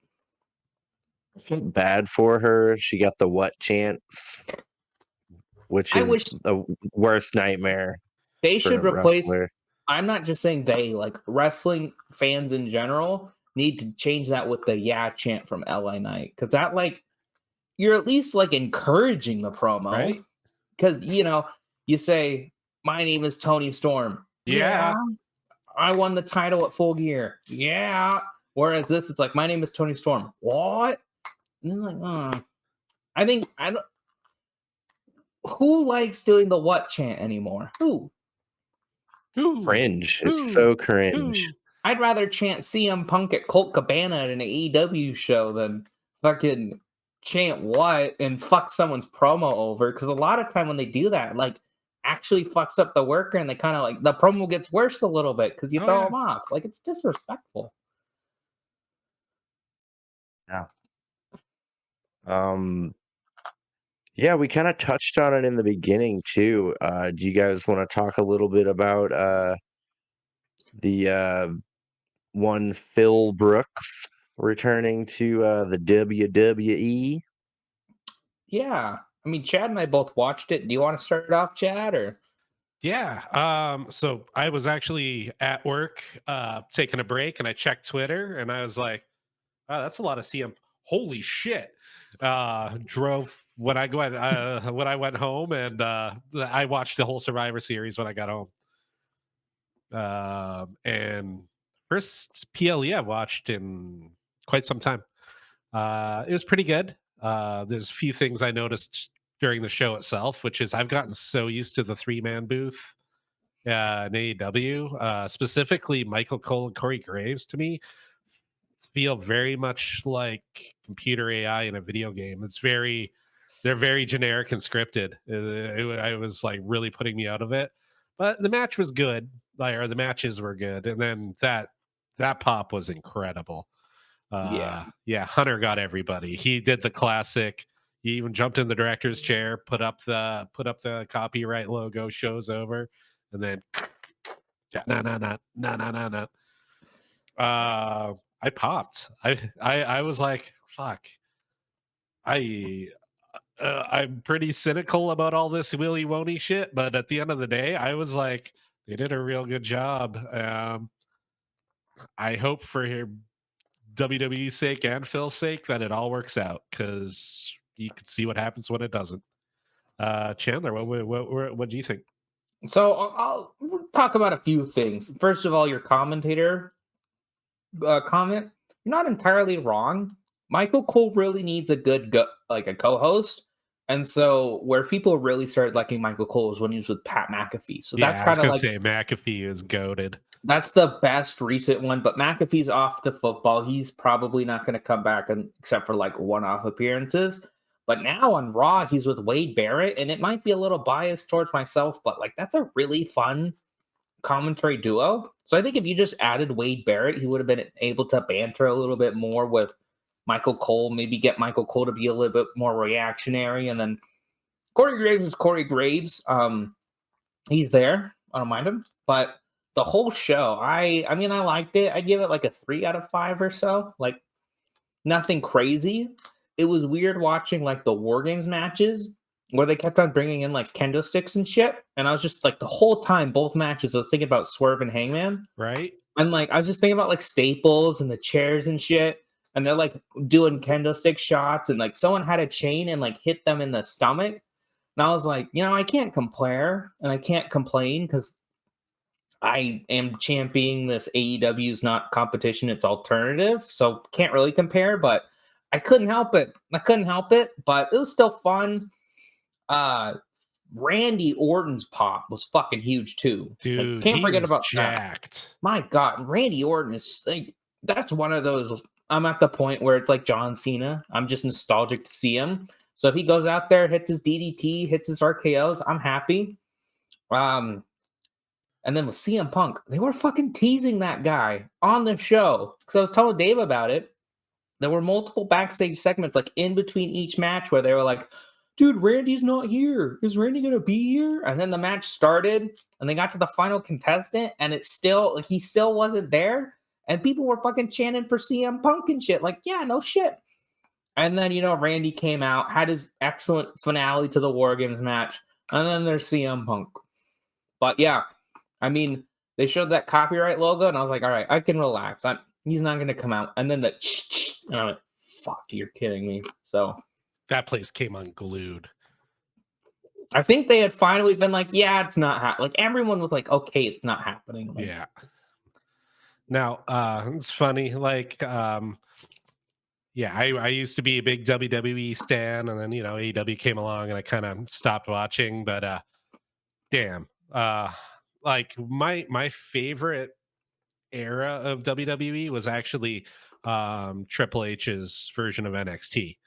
I felt bad for her. She got the what chance, which is the worst nightmare. They should replace. Wrestler. I'm not just saying they, like wrestling fans in general need to change that with the yeah chant from LA Knight. Because that, like, you're at least like encouraging the promo. Right? Because, you say, my name is Tony Storm. Yeah. I won the title at Full Gear. Yeah. Whereas this, it's like, my name is Tony Storm. What? And it's like, I don't. Who likes doing the what chant anymore? Who? Cringe. It's so cringe. I'd rather chant CM Punk at Colt Cabana at an AEW show than fucking chant what and fuck someone's promo over. Because a lot of time when they do that, like, actually fucks up the worker, and they kind of like the promo gets worse a little bit because you throw them off. Like, it's disrespectful. Yeah. Yeah, we kind of touched on it in the beginning too. Do you guys want to talk a little bit about the one Phil Brooks returning to the WWE? Yeah. I mean, Chad and I both watched it. Do you want to start it off, Chad, or? Yeah. So I was actually at work taking a break, and I checked Twitter, and I was like, wow, that's a lot of CM. holy shit. Drove when I went home, and I watched the whole Survivor Series when I got home. And first PLE I've watched in quite some time. It was pretty good. There's a few things I noticed during the show itself, which is I've gotten so used to the 3-man booth in AEW, specifically Michael Cole and Corey Graves. To me, feel very much like computer AI in a video game. They're very generic and scripted. I was like really putting me out of it, but the match was good. Or the matches were good, and then that pop was incredible. Yeah. Yeah, Hunter got everybody. He did the classic. He even jumped in the director's chair, put up the copyright logo, show's over, and then no no no no no no no. I popped. I was like, fuck. I'm pretty cynical about all this willy woney shit, but at the end of the day, I was like, they did a real good job. I hope for WWE's sake and Phil's sake that it all works out, because you can see what happens when it doesn't. Chandler, what do you think? So I'll talk about a few things. First of all, your commentator comment, you're not entirely wrong. Michael Cole really needs a good like a co-host. And so where people really started liking Michael Cole was when he was with Pat McAfee. So Yeah, that's I was kind of gonna like say McAfee is goaded. that's the best recent one, but McAfee's off to football. He's probably not going to come back except for like one-off appearances. But now on Raw, he's with Wade Barrett, and it might be a little biased towards myself, but like that's a really fun commentary duo. So I think if you just added Wade Barrett, he would have been able to banter a little bit more with Michael Cole, maybe get Michael Cole to be a little bit more reactionary. And then Corey Graves is Corey Graves. He's there. I don't mind him. But the whole show, I mean, I liked it. I'd give it like a 3 out of 5 or so. Like nothing crazy. It was weird watching like the War Games matches where they kept on bringing in like kendo sticks and shit. And I was just like the whole time, both matches, I was thinking about Swerve and Hangman. Right? And like I was just thinking about like staples and the chairs and shit. And they're like doing kendo stick shots, and like someone had a chain and like hit them in the stomach. And I was like, I can't compare and I can't complain because I am championing this AEW's not competition, it's alternative. So can't really compare, but I couldn't help it. But it was still fun. Randy Orton's pop was fucking huge too. Dude, like, can't forget about jacked. that. My God, Randy Orton is like that's one of those. I'm at the point where it's like John Cena. I'm just nostalgic to see him. So if he goes out there, hits his DDT, hits his RKOs, I'm happy. And then with CM Punk, they were fucking teasing that guy on the show. Because I was telling Dave about it. There were multiple backstage segments, like in between each match, where they were like, dude, Randy's not here. Is Randy going to be here? And then the match started, and they got to the final contestant, and he still wasn't there. And people were fucking chanting for CM Punk and shit. Like, yeah, no shit. And then, Randy came out, had his excellent finale to the War Games match. And then there's CM Punk. But yeah, I mean, they showed that copyright logo, and I was like, all right, I can relax. He's not going to come out. And then and I'm like, fuck, you're kidding me. So that place came unglued. I think they had finally been like, yeah, it's not happening. Like everyone was like, okay, it's not happening. Like, yeah. Now, it's funny. Like, yeah, I used to be a big WWE stan, and then AEW came along, and I kind of stopped watching. But damn, like my favorite era of WWE was actually Triple H's version of NXT,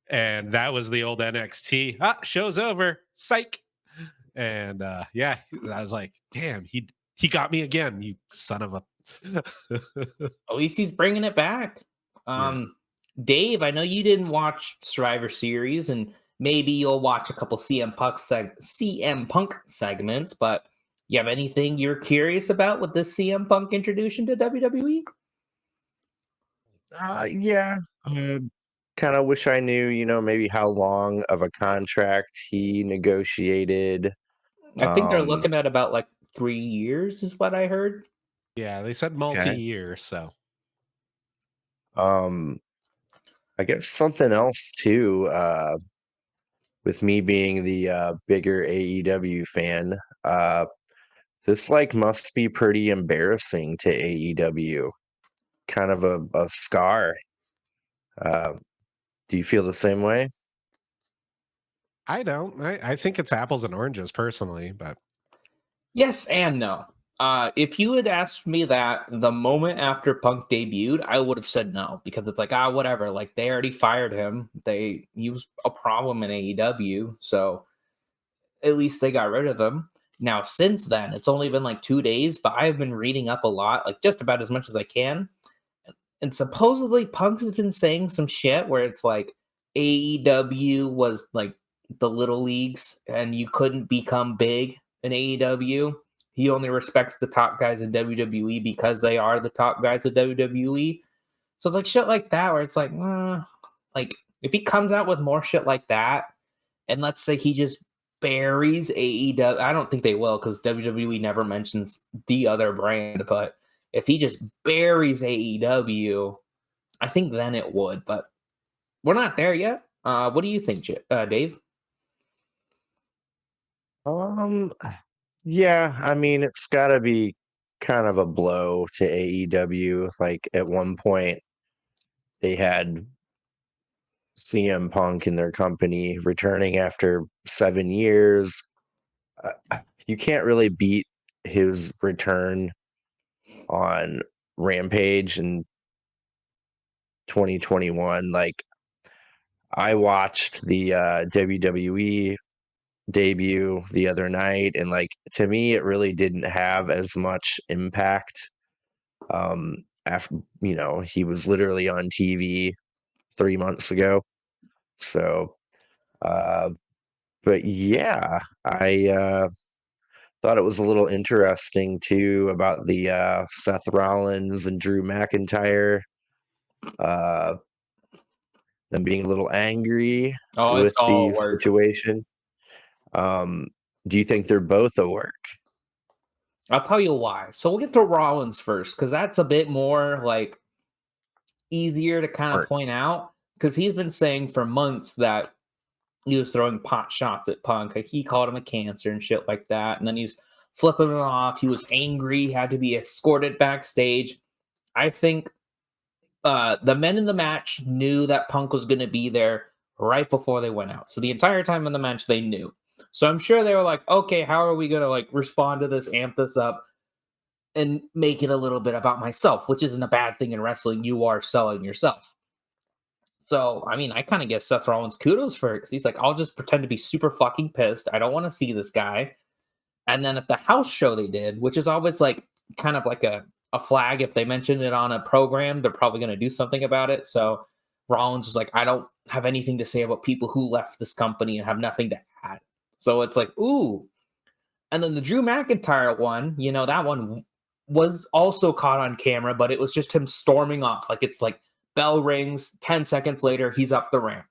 and that was the old NXT. Show's over, psych. And yeah, I was like, damn, he got me again, you son of a. At least he's bringing it back. Yeah. Dave, I know you didn't watch Survivor Series, and maybe you'll watch a couple CM Punk segments, but you have anything you're curious about with this CM Punk introduction to WWE? Yeah. Kind of wish I knew, maybe how long of a contract he negotiated. I think they're Um, looking at about like 3 years, is what I heard. Yeah, they said okay. multi-year, so Um, I guess something else too, with me being the bigger AEW fan, this like must be pretty embarrassing to AEW. Kind of a scar. Uh, do you feel the same way? I don't. I think it's apples and oranges personally, but Yes and no. If you had asked me that the moment after Punk debuted, I would have said no because it's like whatever. Like they already fired him. He was a problem in AEW, so at least they got rid of him. Now since then, it's only been like 2 days, but I've been reading up a lot, like just about as much as I can. And supposedly Punk has been saying some shit where it's like AEW was like the little leagues and you couldn't become big in AEW. He only respects the top guys in WWE because they are the top guys in WWE. So it's like shit like that where it's like if he comes out with more shit like that, and let's say he just buries AEW, I don't think they will because WWE never mentions the other brand, but if he just buries AEW, I think then it would, but we're not there yet. What do you think, Dave? Um, yeah, I mean, it's got to be kind of a blow to AEW. Like at one point, they had CM Punk in their company returning after 7 years. You can't really beat his return on Rampage in 2021. Like I watched the WWE debut the other night, and like to me, it really didn't have as much impact. After he was literally on TV 3 months ago. So, uh, but yeah, I thought it was a little interesting too about the Seth Rollins and Drew McIntyre, uh, them being a little angry Oh, it's with the all work. situation. Um, do you think they're both a work? I'll tell you why. So we'll get to Rollins first because that's a bit more like easier to kind of Work. point out because he's been saying for months that he was throwing pot shots at Punk. Like he called him a cancer and shit like that. And then he's flipping it off. He was angry, had to be escorted backstage. I think the men in the match knew that Punk was going to be there right before they went out. So the entire time in the match, they knew. So I'm sure they were like, okay, how are we going to like respond to this, amp this up, and make it a little bit about myself, which isn't a bad thing in wrestling. You are selling yourself. So, I mean, I kind of give Seth Rollins kudos for it because he's like, I'll just pretend to be super fucking pissed. I don't want to see this guy. And then at the house show they did, which is always like kind of like a flag. If they mention it on a program, they're probably going to do something about it. So Rollins was like, I don't have anything to say about people who left this company and have nothing to add. So it's like, ooh. And then the Drew McIntyre one, that one was also caught on camera, but it was just him storming off. Like it's like bell rings, 10 seconds later, he's up the ramp.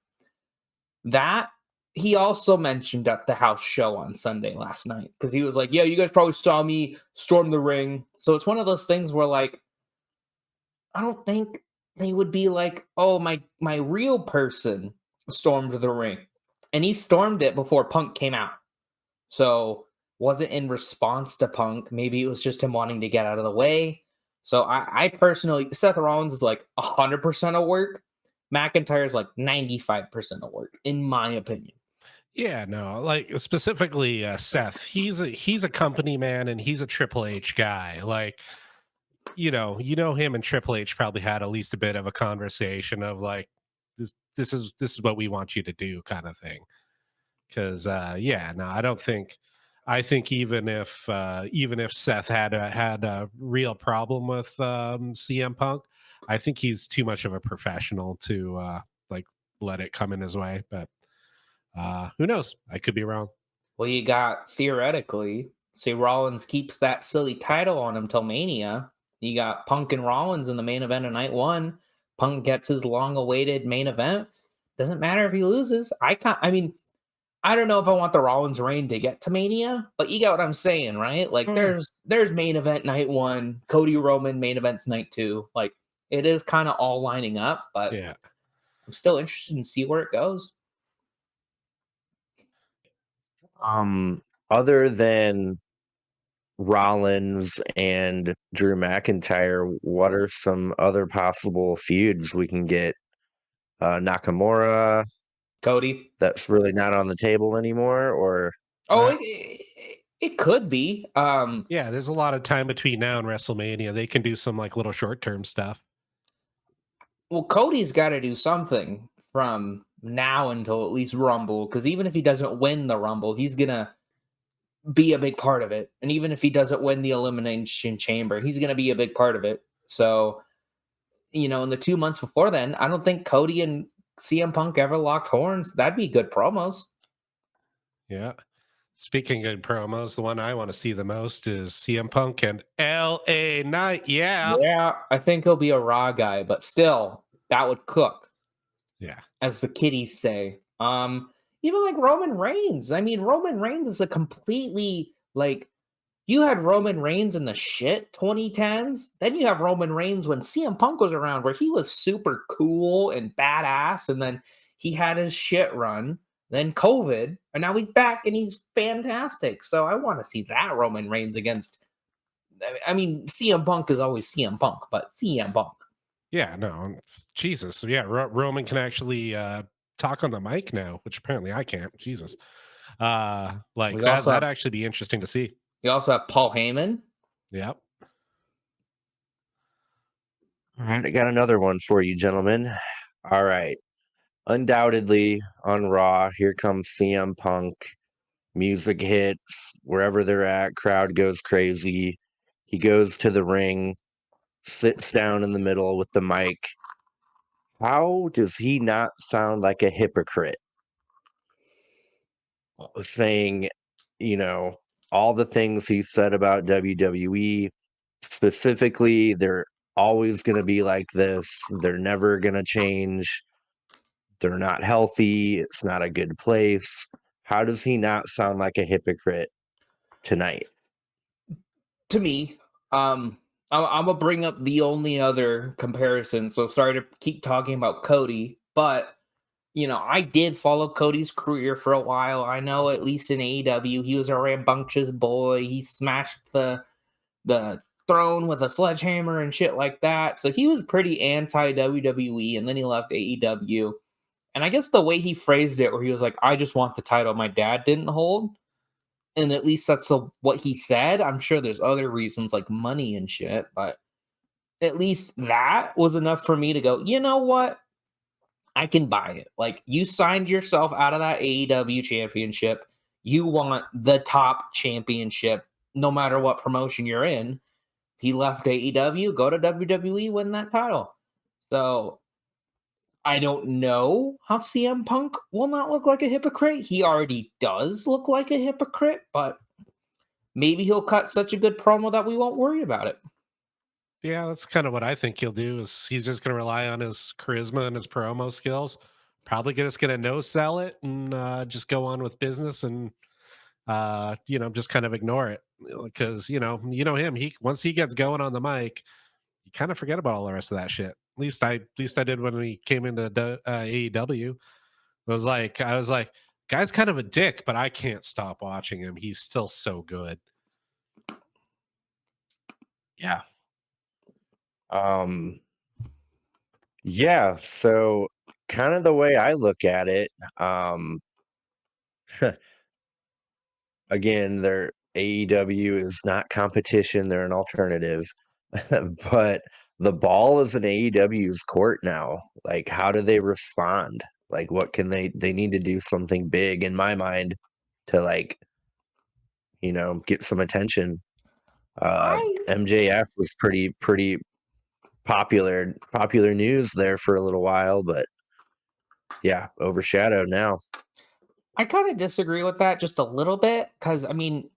That he also mentioned at the house show on Sunday last night because he was like, yeah, you guys probably saw me storm the ring. So it's one of those things where like I don't think they would be like, oh, my real person stormed the ring. And he stormed it before Punk came out. So wasn't in response to Punk. Maybe it was just him wanting to get out of the way. So I personally, Seth Rollins is like 100% of work. McIntyre is like 95% of work, in my opinion. yeah, no, like specifically Seth. He's a company man and he's a Triple H guy. Like you know him and Triple H probably had at least a bit of a conversation of like this is what we want you to do kind of thing. Because yeah, no, I don't think. I think even if Seth had a real problem with CM Punk, I think he's too much of a professional to like let it come in his way. But who knows? I could be wrong. Well, you got theoretically, say Rollins keeps that silly title on him till Mania. You got Punk and Rollins in the main event of night one. Punk gets his long-awaited main event. Doesn't matter if he loses. I mean, I don't know if I want the Rollins reign to get to Mania, but you get what I'm saying, right? Like Mm. there's main event night one, Cody Roman main events night two. Like it is kind of all lining up, but Yeah. still interested in see where it goes. Other than Rollins and Drew McIntyre, what are some other possible feuds we can get? Nakamura, Cody. that's really not on the table anymore, or It could be. Yeah, there's a lot of time between now and WrestleMania. They can do some like little short-term stuff. Well, Cody's got to do something from now until at least Rumble, because even if he doesn't win the Rumble, he's gonna be a big part of it. And even if he doesn't win the Elimination Chamber, he's gonna be a big part of it. So, in the 2 months before then, I don't think Cody and CM Punk ever locked horns. That'd be good promos. Yeah. Speaking of promos, the one I want to see the most is CM Punk and LA Knight. Yeah. Yeah, I think he'll be a Raw guy, but still, that would cook. Yeah. As the kiddies say. Even like Roman Reigns. I mean, Roman Reigns is a completely you had Roman Reigns in the shit 2010s. Then you have Roman Reigns when CM Punk was around, where he was super cool and badass, and then he had his shit run. Then COVID, and now he's back and he's fantastic. So I want to see that Roman Reigns against. I mean, CM Punk is always CM Punk, but CM Punk. Yeah, no, Jesus. Yeah, Roman can actually talk on the mic now, which apparently I can't. Jesus. That'd actually be interesting to see. We also have Paul Heyman. Yep. all right, I got another one for you, gentlemen. All right. Undoubtedly on Raw, here comes CM Punk. Music hits, wherever they're at, crowd goes crazy. He goes to the ring, sits down in the middle with the mic. How does he not sound like a hypocrite? Saying, all the things he said about WWE, specifically, they're always going to be like this. They're never going to change. They're not healthy. It's not a good place. How does he not sound like a hypocrite tonight? To me, I'm gonna bring up the only other comparison. So sorry to keep talking about Cody, but I did follow Cody's career for a while. I know at least in AEW, he was a rambunctious boy. He smashed the throne with a sledgehammer and shit like that. So he was pretty anti WWE, and then he left AEW. And I guess the way he phrased it, where he was like, "I just want the title my dad didn't hold." And at least that's what he said. I'm sure there's other reasons like money and shit, but at least that was enough for me to go, you know what? I can buy it. Like, you signed yourself out of that AEW championship. You want the top championship no matter what promotion you're in. He left AEW, go to WWE, win that title. So I don't know how CM Punk will not look like a hypocrite. He already does look like a hypocrite, but maybe he'll cut such a good promo that we won't worry about it. Yeah, that's kind of what I think he'll do. Is he's just going to rely on his charisma and his promo skills. Probably just going to no sell it and just go on with business and just kind of ignore it because him. He once he gets going on the mic, you kind of forget about all the rest of that shit. At least I did when he came into AEW. I was like, guy's kind of a dick, but I can't stop watching him. He's still so good. Yeah. Yeah, so kind of the way I look at it, again, their AEW is not competition, they're an alternative. But the ball is in AEW's court now. Like, how do they respond? Like, what can they need to do something big in my mind to get some attention. MJF was pretty popular news there for a little while, but yeah, overshadowed now. I kind of disagree with that just a little bit because I mean,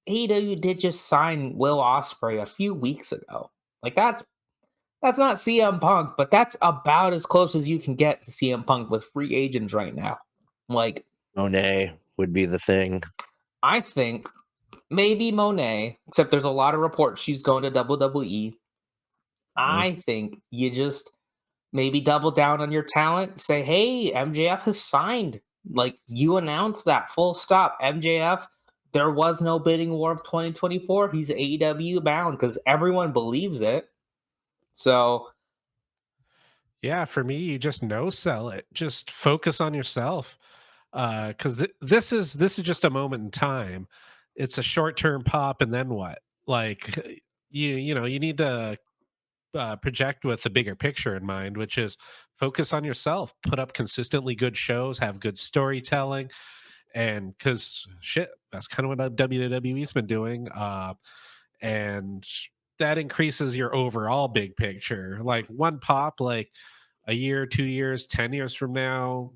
AEW did just sign Will Ospreay a few weeks ago. Like that's not CM Punk, but that's about as close as you can get to CM Punk with free agents right now. Like Monet would be the thing. I think maybe Monet, except there's a lot of reports she's going to WWE. I think you just maybe double down on your talent. Say, hey, MJF has signed. Like, you announced that, full stop. MJF, there was no bidding war of 2024. He's AEW bound because everyone believes it. So, yeah, for me, you just no sell it. Just focus on yourself, because this is just a moment in time. It's a short term pop, and then what? Like you need to project with the bigger picture in mind, which is focus on yourself, put up consistently good shows, have good storytelling, and because shit, that's kind of what WWE's been doing, and that increases your overall big picture. Like one pop, like a year, 2 years, 10 years from now,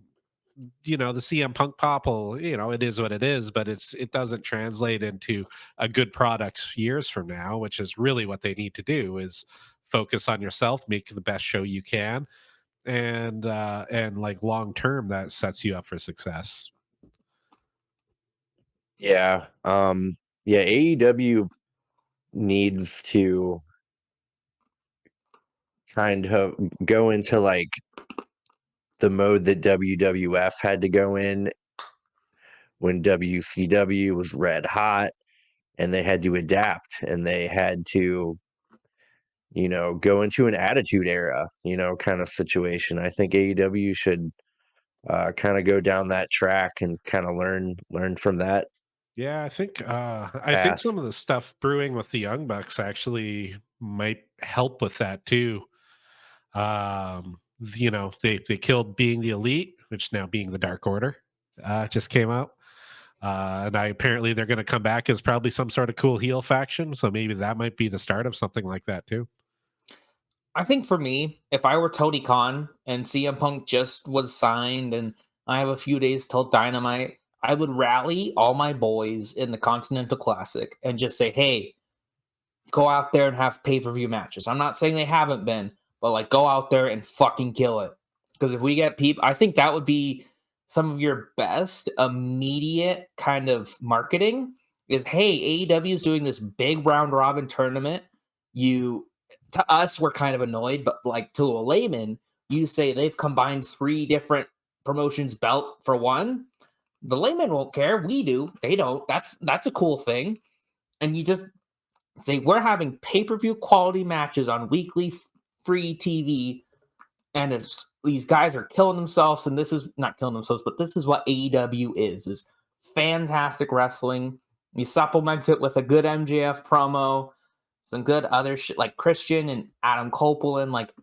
the CM Punk pop will, it is what it is, but it doesn't translate into a good product years from now, which is really what they need to do is focus on yourself, make the best show you can, and like long term that sets you up for success. Yeah. Yeah, AEW needs to kind of go into like the mode that WWF had to go in when WCW was red hot, and they had to adapt, and they had to, go into an attitude era, kind of situation. I think AEW should kind of go down that track and kind of learn from that Yeah, I think path. some of the stuff brewing with the Young Bucks actually might help with that too. They killed Being the Elite, which now Being the Dark Order, just came out. And apparently they're going to come back as probably some sort of cool heel faction. So maybe that might be the start of something like that too. I think for me, if I were Tony Khan and CM Punk just was signed and I have a few days till Dynamite, I would rally all my boys in the Continental Classic and just say, hey, go out there and have pay-per-view matches. I'm not saying they haven't been, but like go out there and fucking kill it. Because if we get people, I think that would be some of your best immediate kind of marketing is, hey, AEW is doing this big round robin tournament. You, to us, we're kind of annoyed, but like to a layman, you say they've combined 3 different promotions belt for one. The layman won't care. We do. They don't. That's a cool thing. And you just say we're having pay-per-view quality matches on weekly free TV, and it's these guys are killing themselves, and this is not killing themselves, but this is what AEW is fantastic wrestling. You supplement it with a good MJF promo, some good other shit like Christian and Adam Copeland. Like,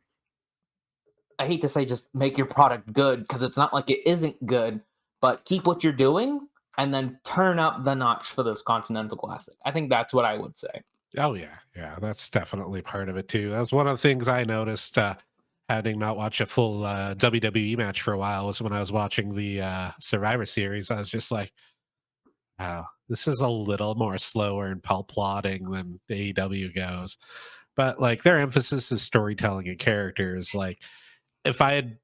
I hate to say just make your product good because it's not like it isn't good, but keep what you're doing and then turn up the notch for this Continental Classic. I think that's what I would say. Oh yeah, that's definitely part of it too. That's one of the things I noticed, having not watched a full WWE match for a while, was when I was watching the Survivor Series. I was just like, wow, this is a little more slower and plodding than AEW goes. But like their emphasis is storytelling and characters. Like if I had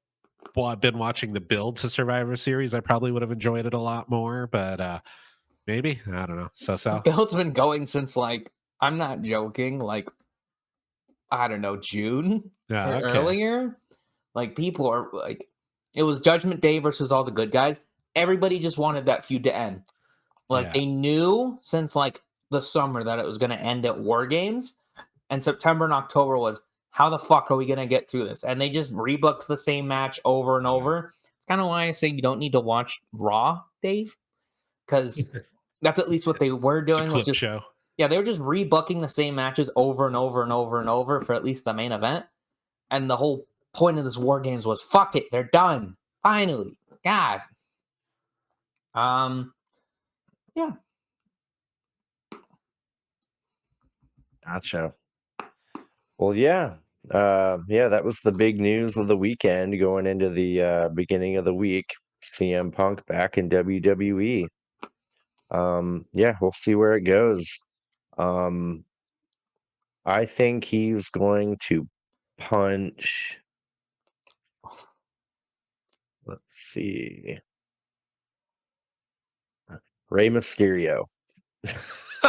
been watching the build to Survivor Series, I probably would have enjoyed it a lot more. But maybe, I don't know. The So. build's been going since like, I'm not joking, like, I don't know, June Yeah, or okay. earlier. Like, people are like, it was Judgment Day versus all the good guys. Everybody just wanted that feud to end. Like, Yeah. they knew since like the summer that it was going to end at War Games, and September and October was, how the fuck are we going to get through this? And they just rebooked the same match over and Yeah. over. It's kind of why I say you don't need to watch Raw, Dave, because that's at least what they were It's a doing was clip just, show. yeah, they were just rebooking the same matches over and over and over and over for at least the main event. And the whole point of this War Games was, fuck it, they're done. Finally. God. Um, yeah. Gotcha. Well, yeah. Yeah, that was the big news of the weekend going into the beginning of the week. CM Punk back in WWE. Yeah, we'll see where it goes. Um, I think he's going to punch, let's see, Rey Mysterio.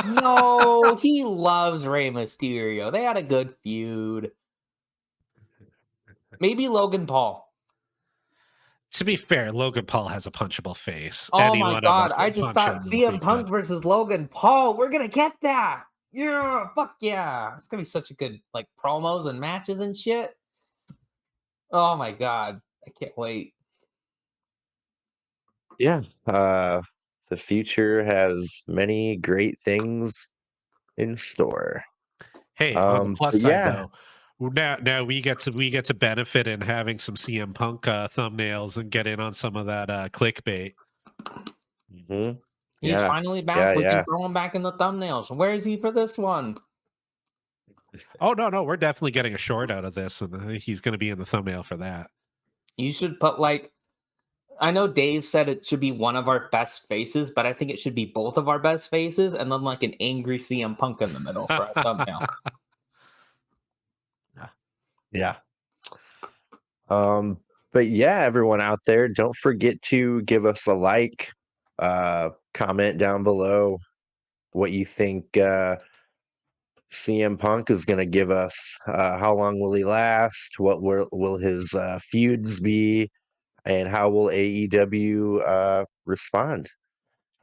No, he loves Rey Mysterio. They had a good feud. Maybe Logan Paul. To be fair, Logan Paul has a punchable face. Oh Any my one god, of us I can just punch thought him if we CM Punk could. versus Logan Paul. We're gonna get that. Yeah, fuck yeah. It's gonna be such a good like promos and matches and shit. Oh my god. I can't wait. Yeah. The future has many great things in store. Hey, on the plus But side yeah. though, now we get to benefit in having some CM Punk thumbnails and get in on some of that clickbait. Mhm. He's Yeah. finally back. Yeah, We can yeah. throw him back in the thumbnails. Where is he for this one? Oh no, we're definitely getting a short out of this, and I think he's going to be in the thumbnail for that. You should put like I know Dave said it should be one of our best faces, but I think it should be both of our best faces and then like an angry CM Punk in the middle for a thumbnail. Yeah. But yeah, everyone out there, don't forget to give us a like, comment down below what you think CM Punk is going to give us. How long will he last? What will his feuds be? And how will AEW respond?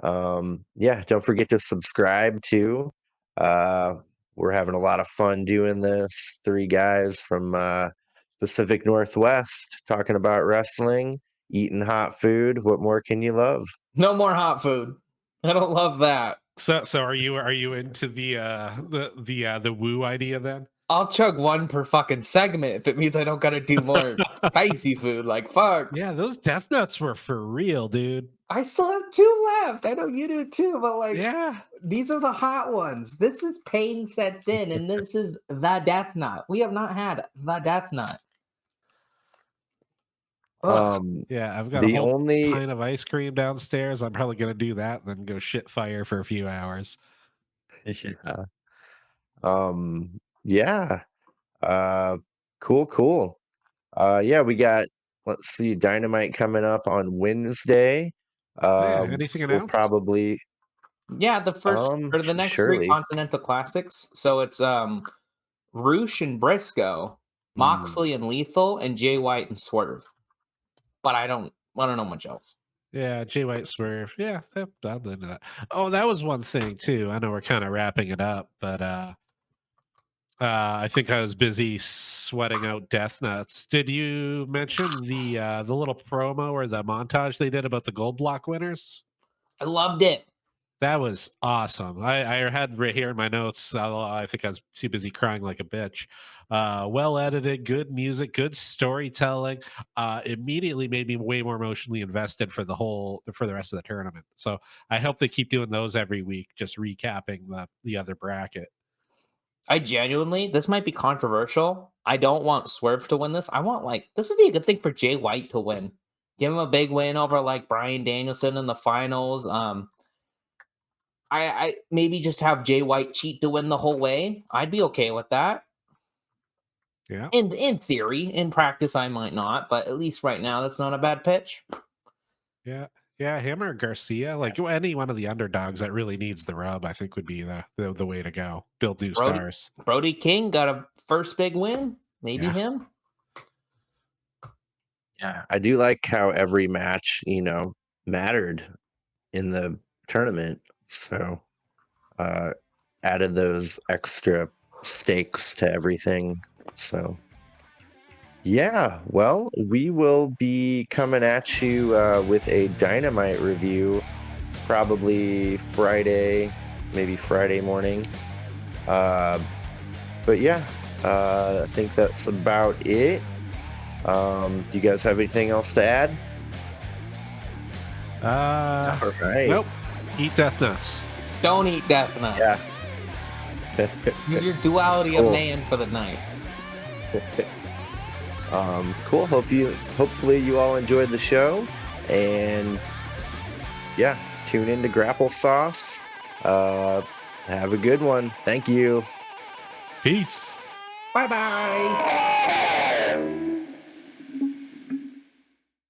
Yeah, don't forget to subscribe too. Uh, we're having a lot of fun doing this. Three guys from Pacific Northwest talking about wrestling, eating hot food. What more can you love? No more hot food. I don't love that. So are you into the woo idea then? I'll chug one per fucking segment if it means I don't gotta do more spicy food. Like fuck. Yeah, those death nuts were for real, dude. I still have two left. I know you do too, but like Yeah. these are the hot ones. This is pain sets in, and this is the death nut. We have not had the death nut. Ugh. Yeah, I've got a The whole only pint of ice cream downstairs. I'm probably gonna do that and then go shit fire for a few hours. yeah. Yeah. Uh, cool. Yeah, we got, let's see, Dynamite coming up on Wednesday. Yeah, anything We'll announced? probably, Yeah, the first or the next three surely. Continental Classics. So it's Roosh and Briscoe, Mm. Moxley and Lethal, and Jay White and Swerve. But I don't know much else. Yeah, Jay White Swerve. Yeah, I'm into that. Oh, that was one thing too. I know we're kind of wrapping it up, but I think I was busy sweating out death nuts. Did you mention the little promo or the montage they did about the gold block winners? I loved it. That was awesome. I had right here in my notes. I think I was too busy crying like a bitch. Well edited, good music, good storytelling. Immediately made me way more emotionally invested for the rest of the tournament. So I hope they keep doing those every week, just recapping the other bracket. I genuinely, this might be controversial. I don't want Swerve to win this. I want this would be a good thing for Jay White to win. Give him a big win over like Bryan Danielson in the finals. I maybe just have Jay White cheat to win the whole way. I'd be okay with that. Yeah. In theory, in practice, I might not, but at least right now, that's not a bad pitch. Yeah. Yeah, him or Garcia, like any one of the underdogs that really needs the rub, I think would be the way to go. Build new stars. Brody King got a first big win. Maybe Yeah. him. Yeah, I do like how every match, mattered in the tournament. So, added those extra stakes to everything. So, yeah, well, we will be coming at you with a Dynamite review probably Friday, maybe Friday morning. But yeah, I think that's about it. Do you guys have anything else to add? All right. Nope. Eat death nuts. Don't eat death nuts. Yeah. Use your duality of man for the night. Cool. Hopefully you all enjoyed the show, and yeah, tune into Grapple-Sauce. Have a good one. Thank you. Peace. Bye-bye.